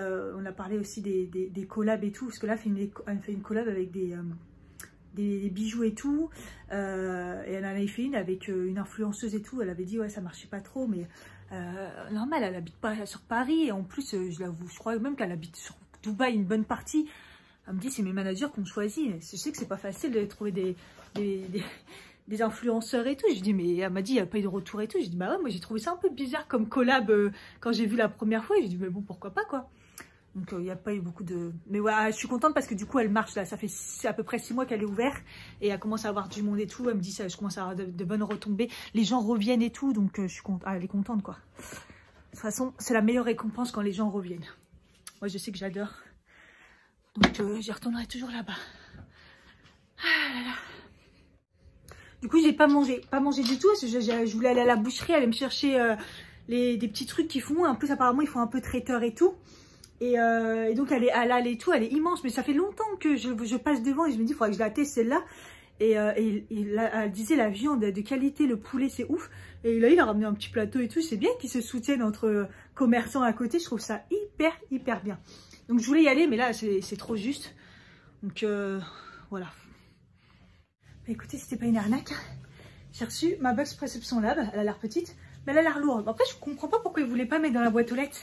aussi des collabs et tout. Parce que là, elle fait une collab avec des bijoux et tout. Et elle en avait fait une avec une influenceuse et tout. Elle avait dit, ouais, ça marchait pas trop. Mais normal, elle habite pas sur Paris. Et en plus, je crois même qu'elle habite sur Dubaï une bonne partie. Elle me dit, c'est mes managers qu'on choisit. Je sais que c'est pas facile de trouver des influenceurs et tout. Je dis mais elle m'a dit il n'y a pas eu de retour et tout. Je dis bah ouais, moi j'ai trouvé ça un peu bizarre comme collab quand j'ai vu la première fois. Je dis mais bon pourquoi pas quoi. Donc il n'y a pas eu beaucoup de... Mais ouais, je suis contente parce que du coup elle marche là. Ça fait à peu près 6 mois qu'elle est ouverte et elle commence à avoir du monde et tout. Elle me dit ça, je commence à avoir de bonnes retombées. Les gens reviennent et tout, donc je suis contente. Elle est contente quoi. De toute façon c'est la meilleure récompense quand les gens reviennent. Moi je sais que j'adore. Donc j'y retournerai toujours là-bas. Ah là là. Du coup, j'ai pas mangé du tout. Parce que je voulais aller à la boucherie, aller me chercher des petits trucs qu'ils font. En plus, apparemment, ils font un peu traiteur et tout. Et donc, elle est tout, elle est immense. Mais ça fait longtemps que je passe devant et je me dis, il faudrait que je la teste celle-là. Et là, elle disait la viande de qualité, le poulet, c'est ouf. Et là, il a ramené un petit plateau et tout. C'est bien qu'ils se soutiennent entre commerçants à côté. Je trouve ça hyper bien. Donc, je voulais y aller, mais là, c'est trop juste. Donc, voilà. Bah écoutez, c'était pas une arnaque. J'ai reçu ma box Prescription Lab. Elle a l'air petite, mais elle a l'air lourde. Après, je comprends pas pourquoi ils voulaient pas mettre dans la boîte aux lettres.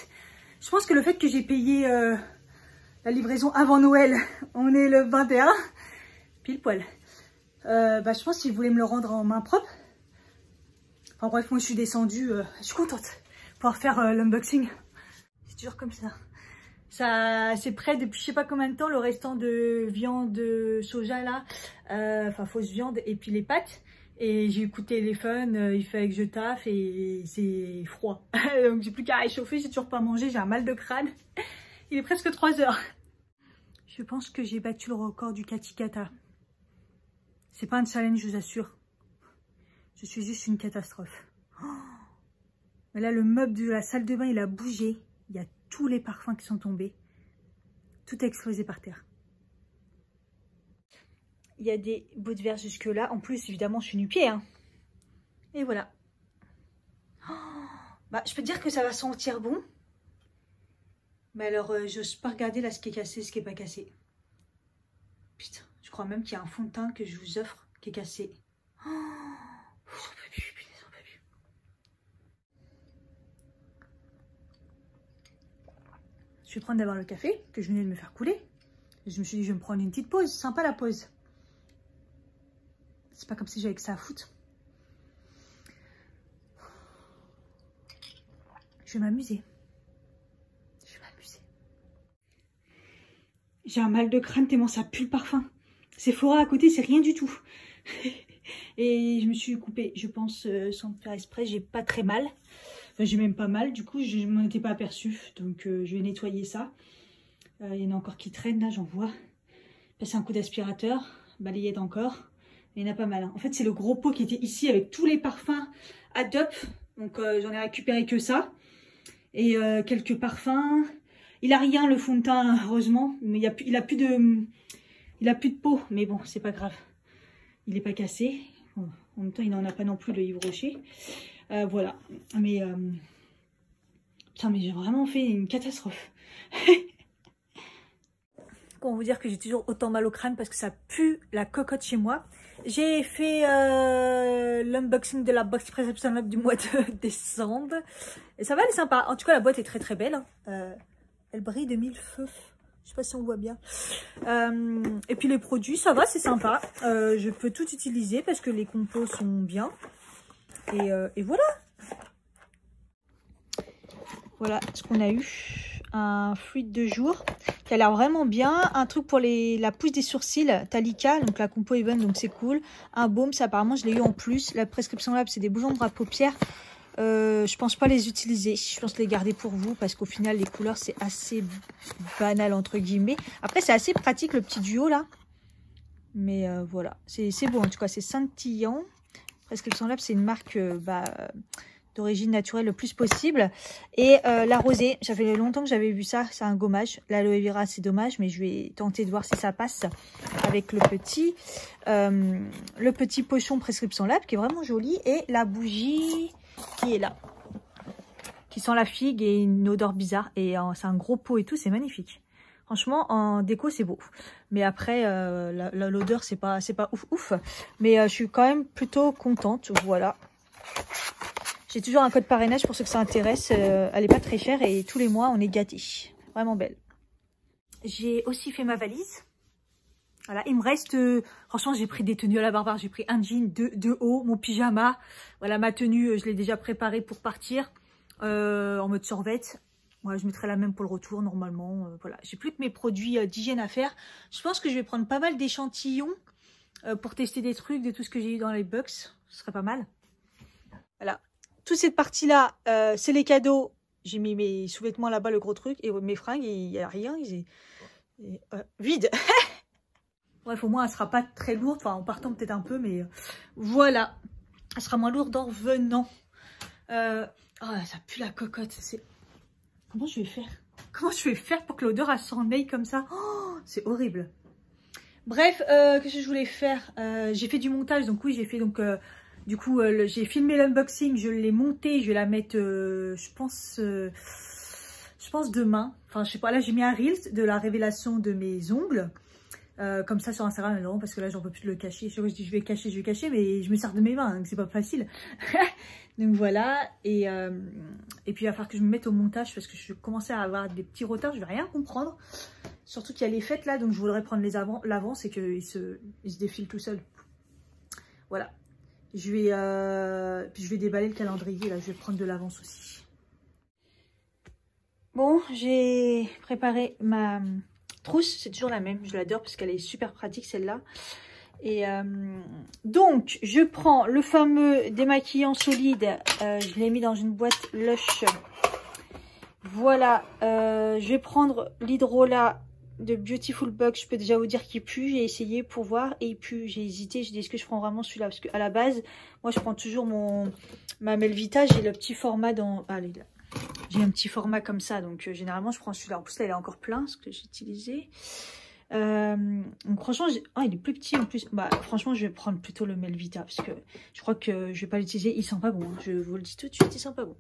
Je pense que le fait que j'ai payé la livraison avant Noël, on est le 21, pile poil. Bah, je pense qu'ils voulaient me le rendre en main propre. Enfin bref, moi je suis descendue. Je suis contente de pouvoir faire l'unboxing. C'est toujours comme ça. Ça, c'est prêt depuis je sais pas combien de temps, le restant de viande de soja là, enfin fausse viande et puis les pâtes. Et j'ai écouté le téléphone, il fallait que je taffe et c'est froid. Donc j'ai plus qu'à réchauffer, j'ai toujours pas mangé, j'ai un mal de crâne. Il est presque 3 h. Je pense que j'ai battu le record du katikata. C'est pas un challenge, je vous assure. Je suis juste une catastrophe. Oh, mais là, le meuble de la salle de bain, il a bougé. Il y a tous les parfums qui sont tombés. Tout a explosé par terre. Il y a des bouts de verre jusque là. En plus, évidemment, je suis nu-pied. Hein. Et voilà. Oh, bah, je peux te dire que ça va sentir bon. Mais alors, je n'ose pas regarder là ce qui est cassé, ce qui n'est pas cassé. Putain, je crois même qu'il y a un fond de teint que je vous offre qui est cassé. Oh, j'en peux plus, putain, j'en peux plus. Je vais prendre d'abord le café que je venais de me faire couler. Je me suis dit, je vais me prendre une petite pause. Sympa la pause. C'est pas comme si j'avais que ça à foutre. Je vais m'amuser. Je vais m'amuser. J'ai un mal de crâne tellement ça pue le parfum. Sephora à côté, c'est rien du tout. Et je me suis coupée, je pense, sans faire exprès, j'ai pas très mal. Enfin, j'ai même pas mal, du coup, je m'en étais pas aperçue. Donc, je vais nettoyer ça. Il y en a encore qui traînent, là, j'en vois. Passer un coup d'aspirateur, balayette encore. Il y en a pas mal. Hein. En fait, c'est le gros pot qui était ici avec tous les parfums Adobe. Donc, j'en ai récupéré que ça. Et quelques parfums. Il a rien, le fond de teint, heureusement. Mais il a plus de peau. Mais bon, c'est pas grave. Il n'est pas cassé. Bon, en même temps, il n'en a pas non plus, le Yves Rocher. Voilà. Mais, putain, mais j'ai vraiment fait une catastrophe. Pour vous dire que j'ai toujours autant mal au crâne parce que ça pue la cocotte chez moi. J'ai fait l'unboxing de la box Prescription Lab du mois de décembre. Et ça va, elle est sympa. En tout cas, la boîte est très très belle. Elle brille de mille feux. Je sais pas si on voit bien. Et puis les produits, ça va, c'est sympa. Je peux tout utiliser parce que les compos sont bien. Et voilà. Voilà ce qu'on a eu. Un fluide de jour qui a l'air vraiment bien. Un truc pour la pousse des sourcils, Talika, donc la compo est bonne, donc c'est cool. Un baume, ça apparemment je l'ai eu en plus. La Prescription Lab, c'est des boulons à paupières. Je pense pas les utiliser. Je pense les garder pour vous parce qu'au final les couleurs c'est assez banal entre guillemets. Après c'est assez pratique le petit duo là. Mais voilà, c'est beau en tout cas, c'est scintillant. Prescription Lab c'est une marque d'origine naturelle le plus possible. Et la rosée, ça fait longtemps que j'avais vu ça, c'est un gommage. L'aloe vera c'est dommage, mais je vais tenter de voir si ça passe avec le petit pochon Prescription Lab qui est vraiment joli. Et la bougie qui est là, qui sent la figue et une odeur bizarre. Et c'est un gros pot et tout, c'est magnifique. Franchement, en déco, c'est beau. Mais après, l'odeur, c'est pas ouf ouf. Mais je suis quand même plutôt contente, voilà. J'ai toujours un code parrainage pour ceux que ça intéresse. Elle est pas très chère et tous les mois, on est gâtés. Vraiment belle. J'ai aussi fait ma valise. Voilà, il me reste... franchement, j'ai pris des tenues à la barbare. J'ai pris un jean, deux hauts, mon pyjama. Voilà, ma tenue, je l'ai déjà préparée pour partir. En mode survette. Voilà, je mettrai la même pour le retour, normalement. Voilà, j'ai plus que mes produits d'hygiène à faire. Je pense que je vais prendre pas mal d'échantillons pour tester des trucs, de tout ce que j'ai eu dans les box. Ce serait pas mal. Voilà. Toute cette partie-là, c'est les cadeaux. J'ai mis mes sous-vêtements là-bas, le gros truc. Et mes fringues, il n'y a rien. Vide. Bref, au moins, elle sera pas très lourde. Enfin, en partant peut-être un peu, mais voilà. Elle sera moins lourde en revenant. Oh, ça pue la cocotte. Comment je vais faire? Comment je vais faire pour que l'odeur s'en aille comme ça? Oh, c'est horrible. Bref, qu'est-ce que je voulais faire? J'ai fait du montage. Donc oui, j'ai fait donc... du coup, j'ai filmé l'unboxing, je l'ai monté, je vais la mettre, je pense demain. Enfin, je sais pas, là j'ai mis un reel de la révélation de mes ongles. Comme ça sur Instagram, non, parce que là j'en peux plus de le cacher. Je dis je vais cacher, mais je me sers de mes mains, donc c'est pas facile. Donc voilà, et puis il va falloir que je me mette au montage parce que je commençais à avoir des petits retards, je vais rien comprendre. Surtout qu'il y a les fêtes là, donc je voudrais prendre l'avance et qu'il se défile tout seul. Voilà. Puis je vais déballer le calendrier, là, je vais prendre de l'avance aussi. Bon, j'ai préparé ma trousse, c'est toujours la même, je l'adore parce qu'elle est super pratique celle-là. Et donc, je prends le fameux démaquillant solide, je l'ai mis dans une boîte Lush. Voilà, je vais prendre l'Hydrolat de Beautiful Box. Je peux déjà vous dire qu'il pue, j'ai essayé pour voir et il pue. J'ai hésité, j'ai dit est-ce que je prends vraiment celui-là, parce qu'à la base moi je prends toujours ma Melvita, j'ai le petit format dans... Allez, là. J'ai un petit format comme ça, donc généralement je prends celui-là. En plus là il est encore plein, ce que j'ai utilisé. Donc franchement il est plus petit en plus. Bah franchement je vais prendre plutôt le Melvita parce que je crois que je vais pas l'utiliser, il sent pas bon, hein. Je vous le dis tout de suite, il sent pas bon.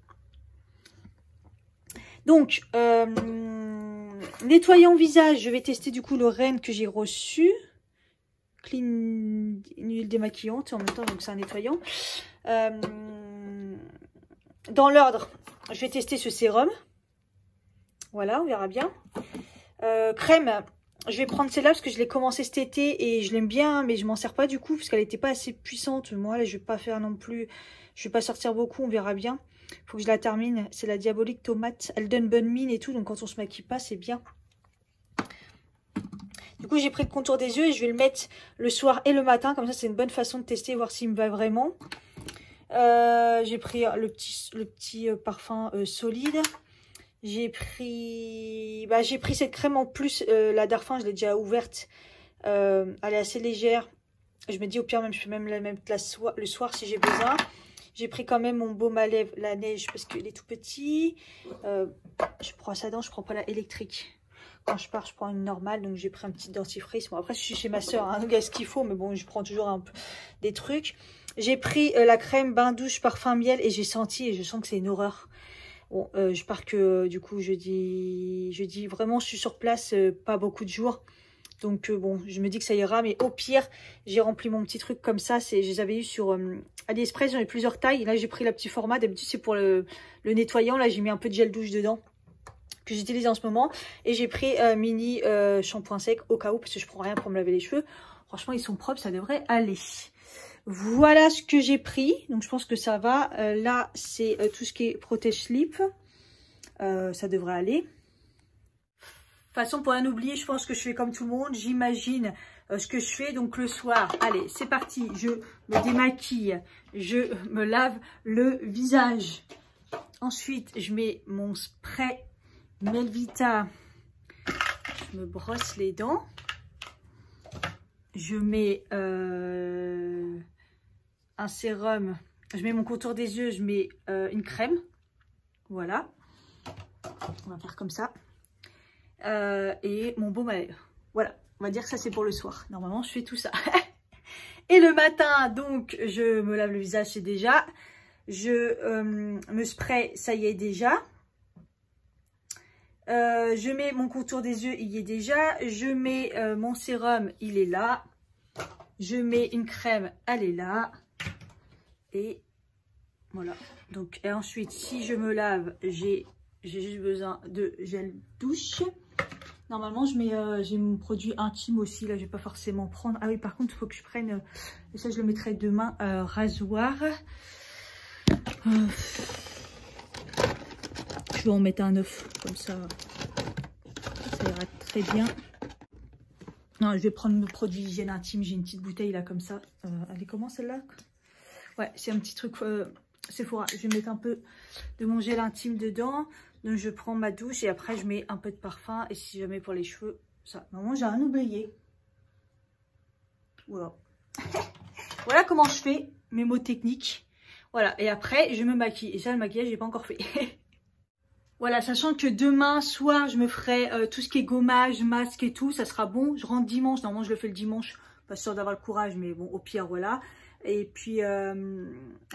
Donc nettoyant visage, je vais tester du coup le Rennes que j'ai reçu. Clean, une huile démaquillante en même temps, donc c'est un nettoyant. Dans l'ordre, je vais tester ce sérum. Voilà, on verra bien. Crème, je vais prendre celle-là parce que je l'ai commencé cet été et je l'aime bien, mais je m'en sers pas du coup parce qu'elle n'était pas assez puissante. Moi, là, je vais pas faire non plus, je vais pas sortir beaucoup, on verra bien. Faut que je la termine. C'est la Diabolique Tomate. Elle donne bonne mine et tout, donc quand on se maquille pas, c'est bien. Du coup, j'ai pris le contour des yeux et je vais le mettre le soir et le matin. Comme ça, c'est une bonne façon de tester, voir s'il me va vraiment. J'ai pris le petit parfum solide. J'ai pris cette crème en plus. La Darphin, je l'ai déjà ouverte. Elle est assez légère. Je me dis au pire, même je peux même la mettre le soir si j'ai besoin. J'ai pris quand même mon baume à lèvres, la neige, parce qu'il est tout petit. Je prends ça dent, je prends pas la électrique. Quand je pars, je prends une normale. Donc j'ai pris un petit dentifrice. Bon, après, je suis chez ma soeur, hein, donc il y a ce qu'il faut. Mais bon, je prends toujours un peu des trucs. J'ai pris la crème bain douche parfum miel et j'ai senti et je sens que c'est une horreur. Bon, je pars que du coup jeudi vraiment, je suis sur place, pas beaucoup de jours. Donc bon, je me dis que ça ira, mais au pire, j'ai rempli mon petit truc comme ça. Je les avais eu sur AliExpress, j'en ai plusieurs tailles. Là, j'ai pris le petit format. D'habitude, c'est pour le nettoyant. Là, j'ai mis un peu de gel douche dedans que j'utilise en ce moment. Et j'ai pris mini shampoing sec au cas où, parce que je prends rien pour me laver les cheveux. Franchement, ils sont propres, ça devrait aller. Voilà ce que j'ai pris. Donc, je pense que ça va. Là, c'est tout ce qui est protège slip. Ça devrait aller. De toute façon, pour rien oublier, je pense que je fais comme tout le monde. J'imagine ce que je fais. Donc, le soir, allez, c'est parti. Je me démaquille. Je me lave le visage. Ensuite, je mets mon spray Melvita. Je me brosse les dents. Je mets un sérum. Je mets mon contour des yeux. Je mets une crème. Voilà. On va faire comme ça. Et mon baume à lèvres. Voilà, on va dire que ça c'est pour le soir. Normalement je fais tout ça. Et le matin, donc je me lave le visage, c'est déjà. Je me spray, ça y est déjà. Je mets mon contour des yeux, il y est déjà. Je mets mon sérum, il est là. Je mets une crème, elle est là. Et voilà. Donc et ensuite, si je me lave, j'ai juste besoin de gel douche. Normalement, j'ai mon produit intime aussi. Là, je vais pas forcément prendre. Ah oui, par contre, il faut que je prenne. Et ça, je le mettrai demain. Rasoir. Je vais en mettre un 9. Comme ça, ça ira très bien. Non, je vais prendre mon produit hygiène intime. J'ai une petite bouteille là, comme ça. Elle est comment celle-là? Ouais, c'est un petit truc Sephora. Je vais mettre un peu de mon gel intime dedans. Donc je prends ma douche et après je mets un peu de parfum. Et si jamais pour les cheveux, ça. Normalement j'ai rien oublié. Voilà. Voilà comment je fais mes mots techniques. Voilà. Et après je me maquille. Et ça, le maquillage j'ai pas encore fait. Voilà, sachant que demain soir je me ferai tout ce qui est gommage, masque et tout. Ça sera bon. Je rentre dimanche. Normalement je le fais le dimanche. Pas sûr d'avoir le courage, mais bon, au pire, voilà. Et puis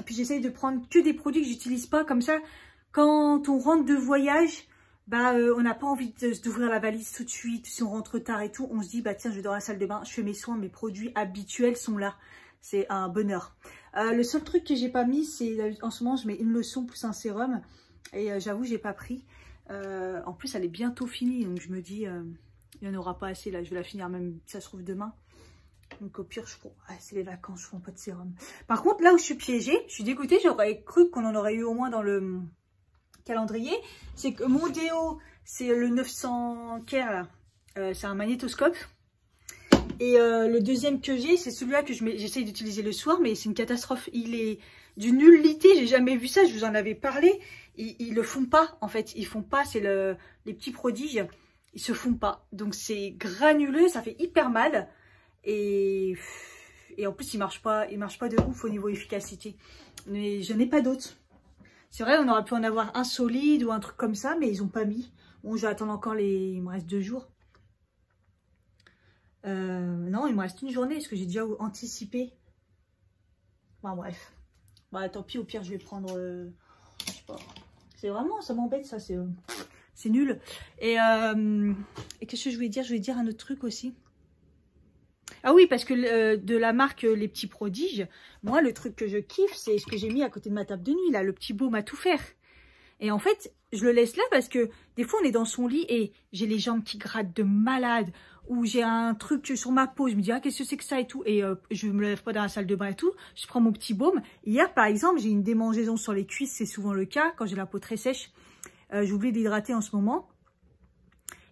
j'essaye de prendre que des produits que j'utilise pas, comme ça. Quand on rentre de voyage, on n'a pas envie d'ouvrir la valise tout de suite. Si on rentre tard et tout, on se dit, tiens, je vais dans la salle de bain, je fais mes soins, mes produits habituels sont là. C'est un bonheur. Le seul truc que j'ai pas mis, c'est en ce moment, je mets une lotion plus un sérum. Et j'avoue, j'ai pas pris. En plus, elle est bientôt finie, donc je me dis, il n'y en aura pas assez là. Je vais la finir même, ça se trouve demain. Donc au pire, c'est les vacances, je prends pas de sérum. Par contre, là où je suis piégée, je suis dégoûtée. J'aurais cru qu'on en aurait eu au moins dans le calendrier. C'est que mon déo, c'est le 900 Care là. C'est un magnétoscope. Et le deuxième que j'ai, c'est celui-là que j'essaye d'utiliser le soir, mais c'est une catastrophe. Il est d'une nullité, j'ai jamais vu ça, je vous en avais parlé. Ils le font pas, en fait. Ils font pas, c'est les petits prodiges. Ils se font pas. Donc c'est granuleux, ça fait hyper mal. Et en plus, il marche pas de ouf au niveau efficacité. Mais je n'ai pas d'autres. C'est vrai, on aurait pu en avoir un solide ou un truc comme ça, mais ils n'ont pas mis. Bon, je vais attendre encore il me reste 2 jours. Non, il me reste une journée, parce que j'ai déjà anticipé. Bon, bref. Tant pis, au pire, je vais prendre... je sais pas. C'est vraiment, ça m'embête, ça, c'est nul. Et qu'est-ce que je voulais dire? Je voulais dire un autre truc aussi. Ah oui, parce que de la marque Les Petits Prodiges, moi, le truc que je kiffe, c'est ce que j'ai mis à côté de ma table de nuit, là, le petit baume à tout faire. Et en fait, je le laisse là parce que des fois, on est dans son lit et j'ai les jambes qui grattent de malade, ou j'ai un truc sur ma peau, je me dis, ah, qu'est-ce que c'est que ça et tout, et je me lève pas dans la salle de bain et tout, je prends mon petit baume. Hier, par exemple, j'ai une démangeaison sur les cuisses, c'est souvent le cas, quand j'ai la peau très sèche. J'ai oublié d'hydrater en ce moment.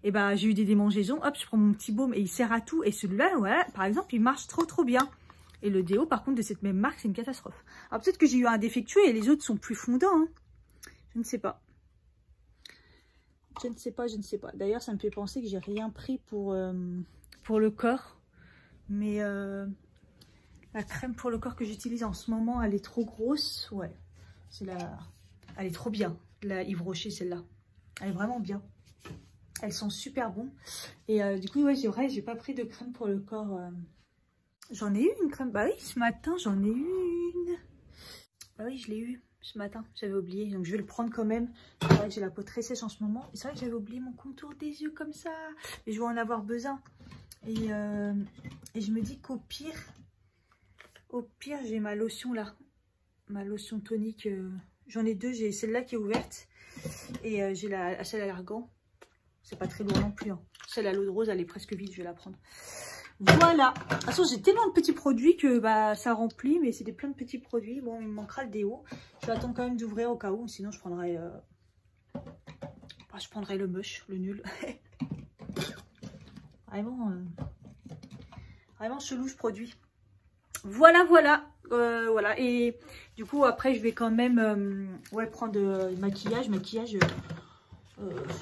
Et ben j'ai eu des démangeaisons, hop, je prends mon petit baume et il sert à tout. Et celui-là, voilà, par exemple, il marche trop bien. Et le déo, par contre, de cette même marque, c'est une catastrophe. Alors peut-être que j'ai eu un défectueux et les autres sont plus fondants. Hein. Je ne sais pas. Je ne sais pas. D'ailleurs, ça me fait penser que j'ai rien pris pour le corps. Mais la crème pour le corps que j'utilise en ce moment, elle est trop grosse. Ouais, elle est trop bien. La Yves Rocher, celle-là. Elle est vraiment bien. Elles sont super bonnes. Et du coup, ouais, j'ai pas pris de crème pour le corps. J'en ai eu une crème. Bah oui, ce matin, j'en ai eu une. Bah oui, je l'ai eu ce matin. J'avais oublié. Donc, je vais le prendre quand même. C'est vrai que j'ai la peau très sèche en ce moment. Et c'est vrai que j'avais oublié mon contour des yeux comme ça. Et je vais en avoir besoin. Et je me dis qu'au pire, j'ai ma lotion là. Ma lotion tonique. J'en ai deux. J'ai celle-là qui est ouverte. Et j'ai celle à l'argan. C'est pas très lourd non plus. Hein. Celle à l'eau de rose, elle est presque vide. Je vais la prendre. Voilà. De toute façon, j'ai tellement de petits produits que bah, ça remplit. Mais c'est plein de petits produits. Bon, il me manquera le déo. Je vais attendre quand même d'ouvrir au cas où. Sinon, je prendrai le moche, le nul. Vraiment chelou ce produit. Voilà. Voilà. Et du coup, après, je vais quand même prendre maquillage.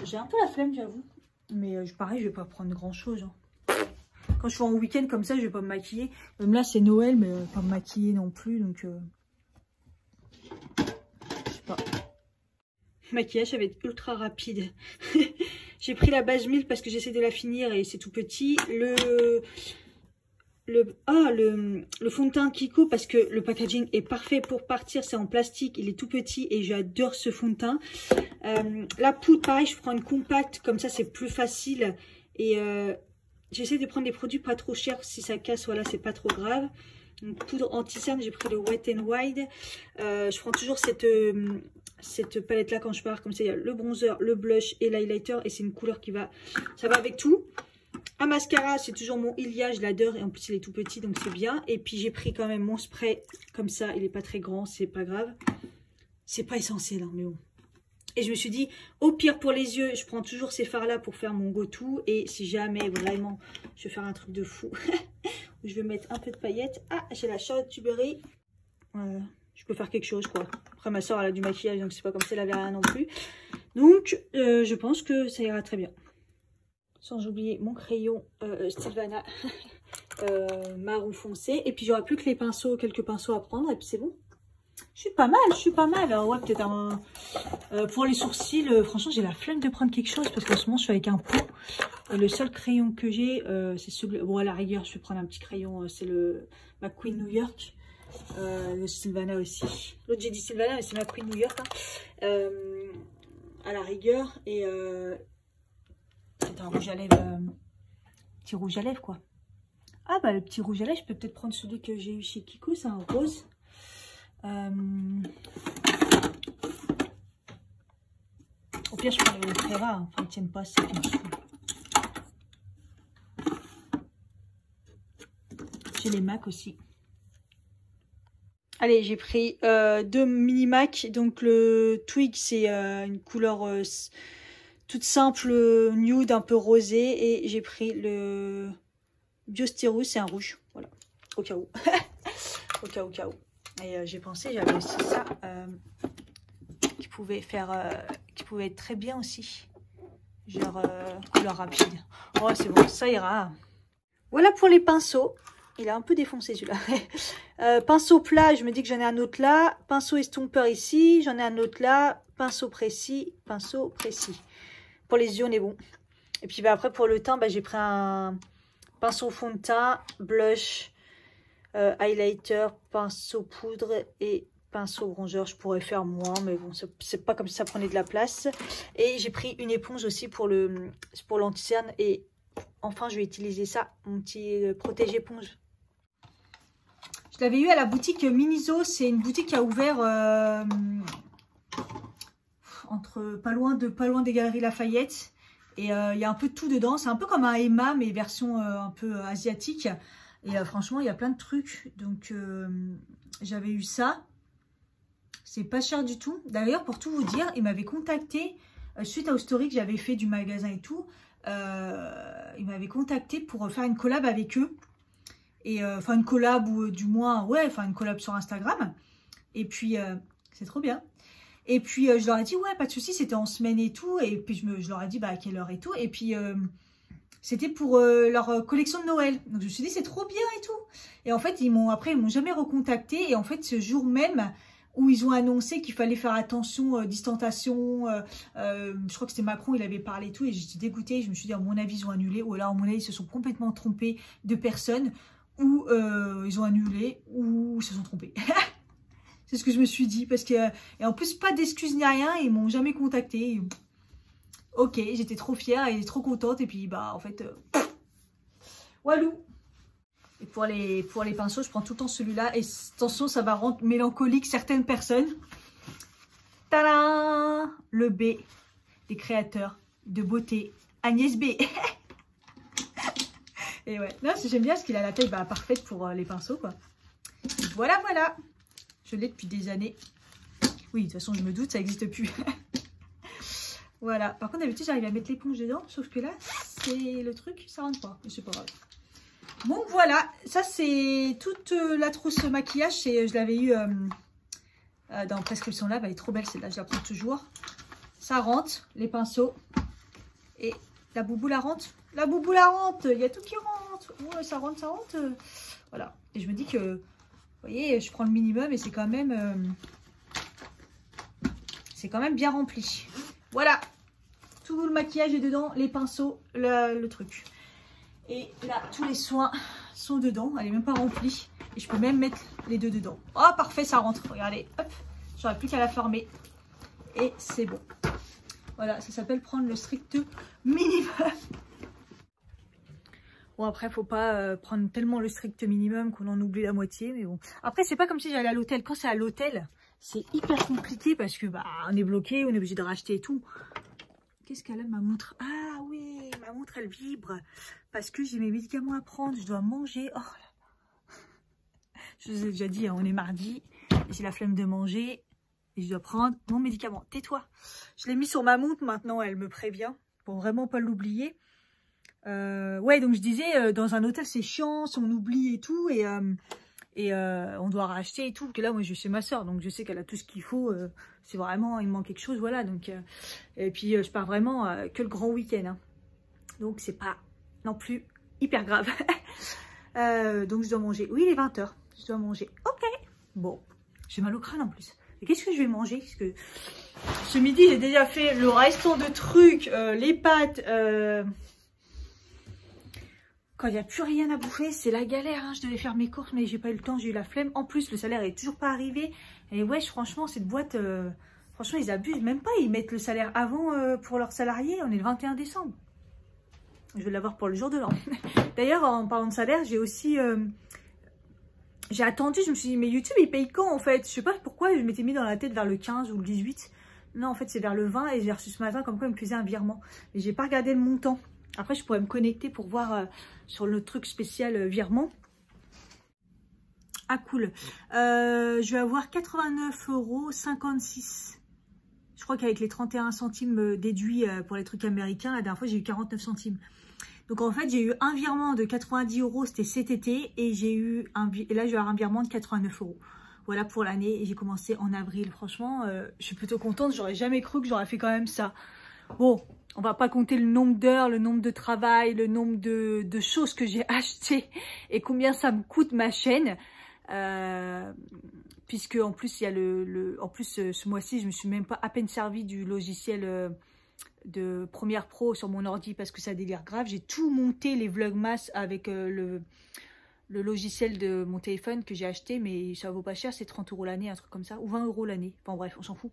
J'ai un peu la flemme, j'avoue. Mais pareil, je vais pas prendre grand chose. Hein. Quand je suis en week-end comme ça, je vais pas me maquiller. Même là, c'est Noël, mais pas me maquiller non plus. Donc, je sais pas. Le maquillage, ça va être ultra rapide. J'ai pris la base 1000 parce que j'essaie de la finir et c'est tout petit. Le fond de teint Kiko parce que le packaging est parfait pour partir. C'est en plastique, il est tout petit et j'adore ce fond de teint. La poudre, pareil, je prends une compacte. Comme ça, c'est plus facile. Et j'essaie de prendre des produits pas trop chers. Si ça casse, voilà, c'est pas trop grave. Donc, poudre anti-cerne, j'ai pris le Wet n Wild. Je prends toujours cette palette là quand je pars. Comme ça, il y a le bronzer, le blush et l'highlighter. Et c'est une couleur qui va... Ça va avec tout. Un mascara, c'est toujours mon Ilia, je l'adore. Et en plus, il est tout petit, donc c'est bien. Et puis, j'ai pris quand même mon spray. Comme ça, il n'est pas très grand, c'est pas grave. C'est pas essentiel, hein, mais bon. Et je me suis dit, au pire pour les yeux, je prends toujours ces fards là pour faire mon go-to. Et si jamais vraiment je vais faire un truc de fou, je vais mettre un peu de paillettes. Ah, j'ai la Charlotte Tilbury. Je peux faire quelque chose quoi. Après ma soeur elle a du maquillage donc c'est pas comme si elle avait rien non plus. Donc je pense que ça ira très bien. Sans oublier mon crayon Sylvana marron foncé. Et puis j'aurai plus que les pinceaux, quelques pinceaux à prendre et puis c'est bon. Je suis pas mal. Alors, ouais, peut-être pour les sourcils, franchement, j'ai la flemme de prendre quelque chose parce qu'en ce moment, je suis avec un pot. Le seul crayon que j'ai, c'est celui... Bon, à la rigueur, je vais prendre un petit crayon, c'est le McQueen New York. Le Sylvana aussi. L'autre, j'ai dit Sylvana, mais c'est McQueen New York. Hein. À la rigueur. Et c'est un rouge à lèvres. Petit rouge à lèvres, quoi. Ah, bah, le petit rouge à lèvres, je peux peut-être prendre celui que j'ai eu chez Kiko. C'est un rose. Au pire, je prends le Frera, hein. Enfin, ils tiennent pas, c'est une soupe. J'ai les MAC aussi. Allez, j'ai pris deux mini MAC. Donc, le Twig, c'est une couleur toute simple, nude, un peu rosée. Et j'ai pris le Biostyrus, c'est un rouge. Voilà, au cas où. Au cas où. Et j'ai pensé, j'avais aussi ça qui pouvait être très bien aussi. Genre couleur rapide. Oh, c'est bon, ça ira. Voilà pour les pinceaux. Il est un peu défoncé celui-là. Pinceau plat, je me dis que j'en ai un autre là. Pinceau estompeur ici, j'en ai un autre là. Pinceau précis. Pour les yeux, on est bon. Et puis bah, après, pour le teint, bah, j'ai pris un pinceau fond de teint, blush. Highlighter, pinceau poudre et pinceau bronzer. Je pourrais faire moins, mais bon, c'est pas comme si ça prenait de la place. Et j'ai pris une éponge aussi pour l'anti-cerne. Et enfin, je vais utiliser ça, mon petit protège éponge. Je l'avais eu à la boutique Miniso. C'est une boutique qui a ouvert pas loin des Galeries Lafayette. Et il y a un peu de tout dedans. C'est un peu comme un Emma, mais version un peu asiatique. Et franchement, il y a plein de trucs. Donc, j'avais eu ça. C'est pas cher du tout. D'ailleurs, pour tout vous dire, il m'avait contacté suite au story que j'avais fait du magasin et tout, ils m'avaient contacté pour faire une collab avec eux. Et enfin une collab ou du moins, ouais, enfin une collab sur Instagram. Et puis, c'est trop bien. Et puis, je leur ai dit, ouais, pas de souci, c'était en semaine et tout. Et puis, je leur ai dit, bah, à quelle heure et tout. Et puis, c'était pour leur collection de Noël. Donc, je me suis dit, c'est trop bien et tout. Et en fait, après, ils m'ont jamais recontacté. Et en fait, ce jour même où ils ont annoncé qu'il fallait faire attention, distanciation, je crois que c'était Macron, il avait parlé et tout. Et j'étais dégoûtée. Je me suis dit, à mon avis, ils ont annulé. Ou alors, à mon avis, ils se sont complètement trompés de personnes. Ou ils ont annulé, ou ils se sont trompés. C'est ce que je me suis dit. Parce que, et en plus, pas d'excuses ni rien. Ils m'ont jamais contacté. Ok, j'étais trop fière et trop contente. Et puis, bah, en fait, walou. Et pour les pinceaux, je prends tout le temps celui-là. Et attention, ça va rendre mélancolique certaines personnes. Tadam! Le B des créateurs de beauté. Agnès B. Et ouais, non, j'aime bien parce qu'il a la taille parfaite pour les pinceaux, quoi. Voilà, voilà. Je l'ai depuis des années. Oui, de toute façon, je me doute, ça n'existe plus. Voilà. Par contre, d'habitude, j'arrive à mettre l'éponge dedans. Sauf que là, c'est le truc, ça rentre pas. Mais c'est pas grave. Bon, voilà. Ça, c'est toute la trousse maquillage. Je l'avais eu dans Prescription Lab. Elle est trop belle, celle-là. Je la prends toujours. Ça rentre, les pinceaux. Et la bouboule, la rentre. La bouboule, la rentre. Il y a tout qui rentre. Ouais, ça rentre, ça rentre. Voilà. Et je me dis que, vous voyez, je prends le minimum et c'est quand même bien rempli. Voilà. Tout le maquillage est dedans. Les pinceaux, le truc. Et là, tous les soins sont dedans. Elle n'est même pas remplie. Et je peux même mettre les deux dedans. Oh, parfait, ça rentre. Regardez. Hop. J'aurais plus qu'à la fermer. Et c'est bon. Voilà, ça s'appelle prendre le strict minimum. Bon, après, faut pas prendre tellement le strict minimum qu'on en oublie la moitié. Mais bon. Après, c'est pas comme si j'allais à l'hôtel. Quand c'est à l'hôtel, c'est hyper compliqué parce que on est bloqué, on est obligé de racheter et tout. Qu'est-ce qu'elle a, ma montre? Ah oui, ma montre, elle vibre. Parce que j'ai mes médicaments à prendre. Je dois manger. Oh là. Je vous ai déjà dit, hein, on est mardi. J'ai la flemme de manger. Et je dois prendre mon médicament. Tais-toi. Je l'ai mis sur ma montre maintenant. Elle me prévient. Pour vraiment pas l'oublier. Ouais, donc je disais, dans un hôtel, c'est chiant. Si on oublie et tout. Et on doit racheter et tout. Que là, moi, je suis chez ma soeur. Donc, je sais qu'elle a tout ce qu'il faut. C'est vraiment, il me manque quelque chose. Voilà. Donc, et puis, je pars vraiment que le grand week-end. Hein. Donc, c'est pas non plus hyper grave. Donc, je dois manger. Oui, il est 20 h. Je dois manger. Ok. Bon. J'ai mal au crâne en plus. Et qu'est-ce que je vais manger? Parce que ce midi, j'ai déjà fait le restant de trucs. Les pâtes. Quand il n'y a plus rien à bouffer, c'est la galère. Hein. Je devais faire mes courses, mais j'ai pas eu le temps. J'ai eu la flemme. En plus, le salaire est toujours pas arrivé. Et ouais, franchement, cette boîte... franchement, ils abusent. Même pas, ils mettent le salaire avant pour leurs salariés. On est le 21 décembre. Je vais l'avoir pour le jour de l'an. D'ailleurs, en parlant de salaire, j'ai aussi... j'ai attendu, je me suis dit, mais YouTube, il paye quand en fait? Je sais pas pourquoi, je m'étais mis dans la tête vers le 15 ou le 18. Non, en fait, c'est vers le 20 et j'ai reçu ce matin comme quoi il me faisait un virement. Mais j'ai pas regardé le montant. Après, je pourrais me connecter pour voir sur le truc spécial virement. Ah, cool. Je vais avoir 89,56 €. Je crois qu'avec les 31 centimes déduits pour les trucs américains, la dernière fois, j'ai eu 49 centimes. Donc, en fait, j'ai eu un virement de 90 €, c'était cet été. Et là, je vais avoir un virement de 89 €. Voilà pour l'année. Et j'ai commencé en avril. Franchement, je suis plutôt contente. J'aurais jamais cru que j'aurais fait quand même ça. Bon, on va pas compter le nombre d'heures, le nombre de travail, le nombre de choses que j'ai achetées et combien ça me coûte ma chaîne. Puisque en plus, il y a en plus ce mois-ci, je me suis même pas à peine servi du logiciel de Premiere Pro sur mon ordi parce que ça délire grave. J'ai tout monté, les Vlogmas avec le logiciel de mon téléphone que j'ai acheté, mais ça vaut pas cher, c'est 30 € l'année, un truc comme ça, ou 20 € l'année. Enfin bref, on s'en fout.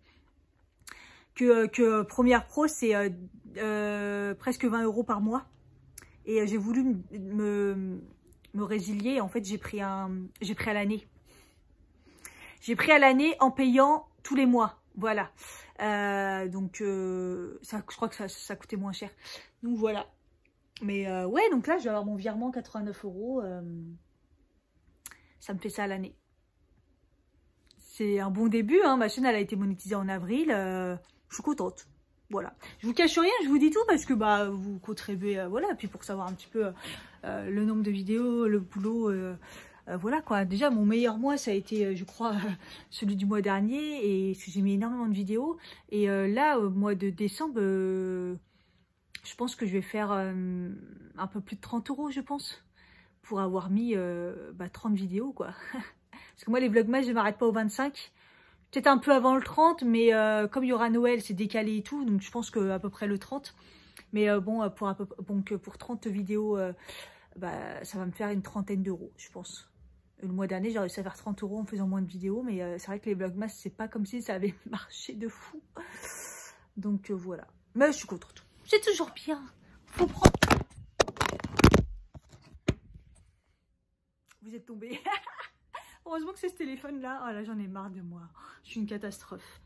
Que Premiere Pro, c'est presque 20 € par mois. Et j'ai voulu me résilier. En fait, j'ai pris à l'année. J'ai pris à l'année en payant tous les mois. Voilà. Donc, je crois que ça coûtait moins cher. Donc, voilà. Mais ouais, donc là, je vais avoir mon virement 89 €. Ça me fait ça à l'année. C'est un bon début. Hein. Ma chaîne, elle a été monétisée en avril. Je suis contente. Voilà, je vous cache rien, je vous dis tout parce que bah vous contribuez, voilà, puis pour savoir un petit peu le nombre de vidéos, le boulot, voilà quoi. Déjà mon meilleur mois ça a été, je crois, celui du mois dernier et j'ai mis énormément de vidéos. Et là, au mois de décembre, je pense que je vais faire un peu plus de 30 € je pense, pour avoir mis 30 vidéos quoi. Parce que moi les vlogmas je ne m'arrête pas au 25. Peut-être un peu avant le 30, mais comme il y aura Noël, c'est décalé et tout, donc je pense qu'à peu près le 30. Mais bon, pour 30 vidéos, ça va me faire une trentaine d'euros, je pense. Le mois dernier, j'ai réussi à faire 30 € en faisant moins de vidéos, mais c'est vrai que les vlogmas, c'est pas comme si ça avait marché de fou. Donc voilà. Mais je suis contente. C'est toujours bien. Faut prendre... Vous êtes tombés. Heureusement que c'est ce téléphone-là. Oh là, j'en ai marre de moi. Je suis une catastrophe.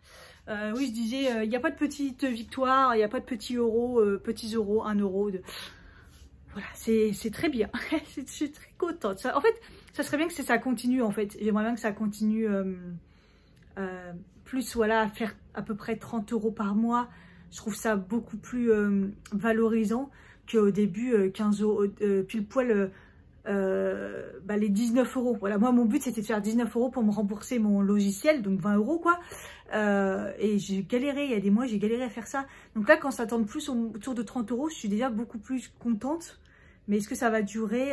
Oui, je disais, il n'y a pas de petite victoire, il n'y a pas de petits euros, 1 euro. Voilà, c'est très bien. Je suis très contente. Ça, en fait, ça serait bien que ça continue, en fait. J'aimerais bien que ça continue plus, voilà, à faire à peu près 30 € par mois. Je trouve ça beaucoup plus valorisant qu'au début, 15 €, pile poil... les 19 €. Voilà, moi mon but c'était de faire 19 € pour me rembourser mon logiciel, donc 20 € quoi. Et j'ai galéré, il y a des mois j'ai galéré à faire ça. Donc là quand ça tourne plus autour de 30 €, je suis déjà beaucoup plus contente. Mais est-ce que ça va durer?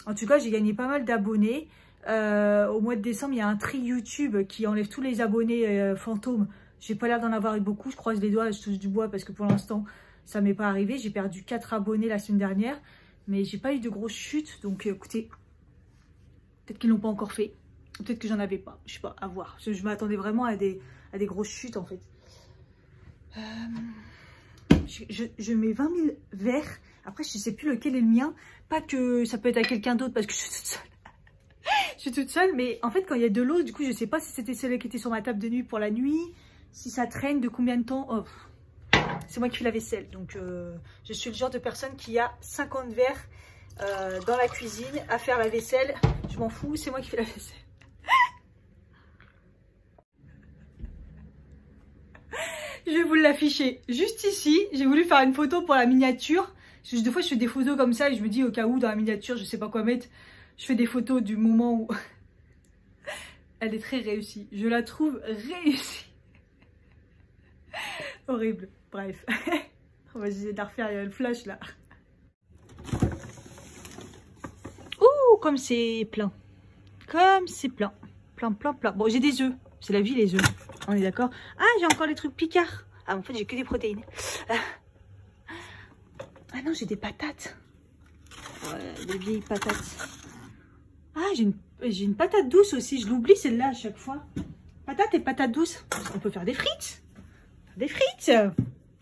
En tout cas j'ai gagné pas mal d'abonnés. Au mois de décembre il y a un tri YouTube qui enlève tous les abonnés fantômes. J'ai pas l'air d'en avoir eu beaucoup, je croise les doigts, je touche du bois parce que pour l'instant ça m'est pas arrivé. J'ai perdu 4 abonnés la semaine dernière. Mais j'ai pas eu de grosses chutes, donc écoutez, peut-être qu'ils l'ont pas encore fait, peut-être que j'en avais pas, je sais pas, à voir. Je m'attendais vraiment à des grosses chutes en fait. Je mets 20 000 verres, après je sais plus lequel est le mien, pas que ça peut être à quelqu'un d'autre parce que je suis toute seule. Je suis toute seule, mais en fait quand il y a de l'eau, du coup je sais pas si c'était celle qui était sur ma table de nuit pour la nuit, si ça traîne, de combien de temps. Oh. C'est moi qui fais la vaisselle, donc je suis le genre de personne qui a 50 verres dans la cuisine à faire la vaisselle. Je m'en fous, c'est moi qui fais la vaisselle. Je vais vous l'afficher juste ici. J'ai voulu faire une photo pour la miniature. Parce que des fois, je fais des photos comme ça et je me dis au cas où dans la miniature, je sais pas quoi mettre. Je fais des photos du moment où... Elle est très réussie. Je la trouve réussie. Horrible. Bref, on va essayer de la refaire, il y a le flash là. Ouh, comme c'est plein. Comme c'est plein. Plein. Bon, j'ai des œufs. C'est la vie les œufs. On est d'accord? Ah, j'ai encore les trucs Picard. Ah, en fait, j'ai que des protéines. Ah non, j'ai des patates. Ouais, des vieilles patates. Ah, j'ai une patate douce aussi. Je l'oublie celle-là à chaque fois. Patate et patate douce. On peut faire des frites. Des frites.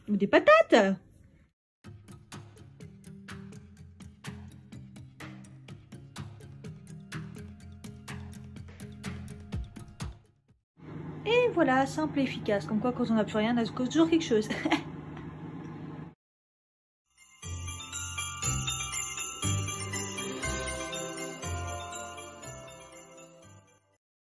Ou des patates. Et voilà, simple et efficace. Comme quoi, quand on n'a plus rien, on a toujours quelque chose.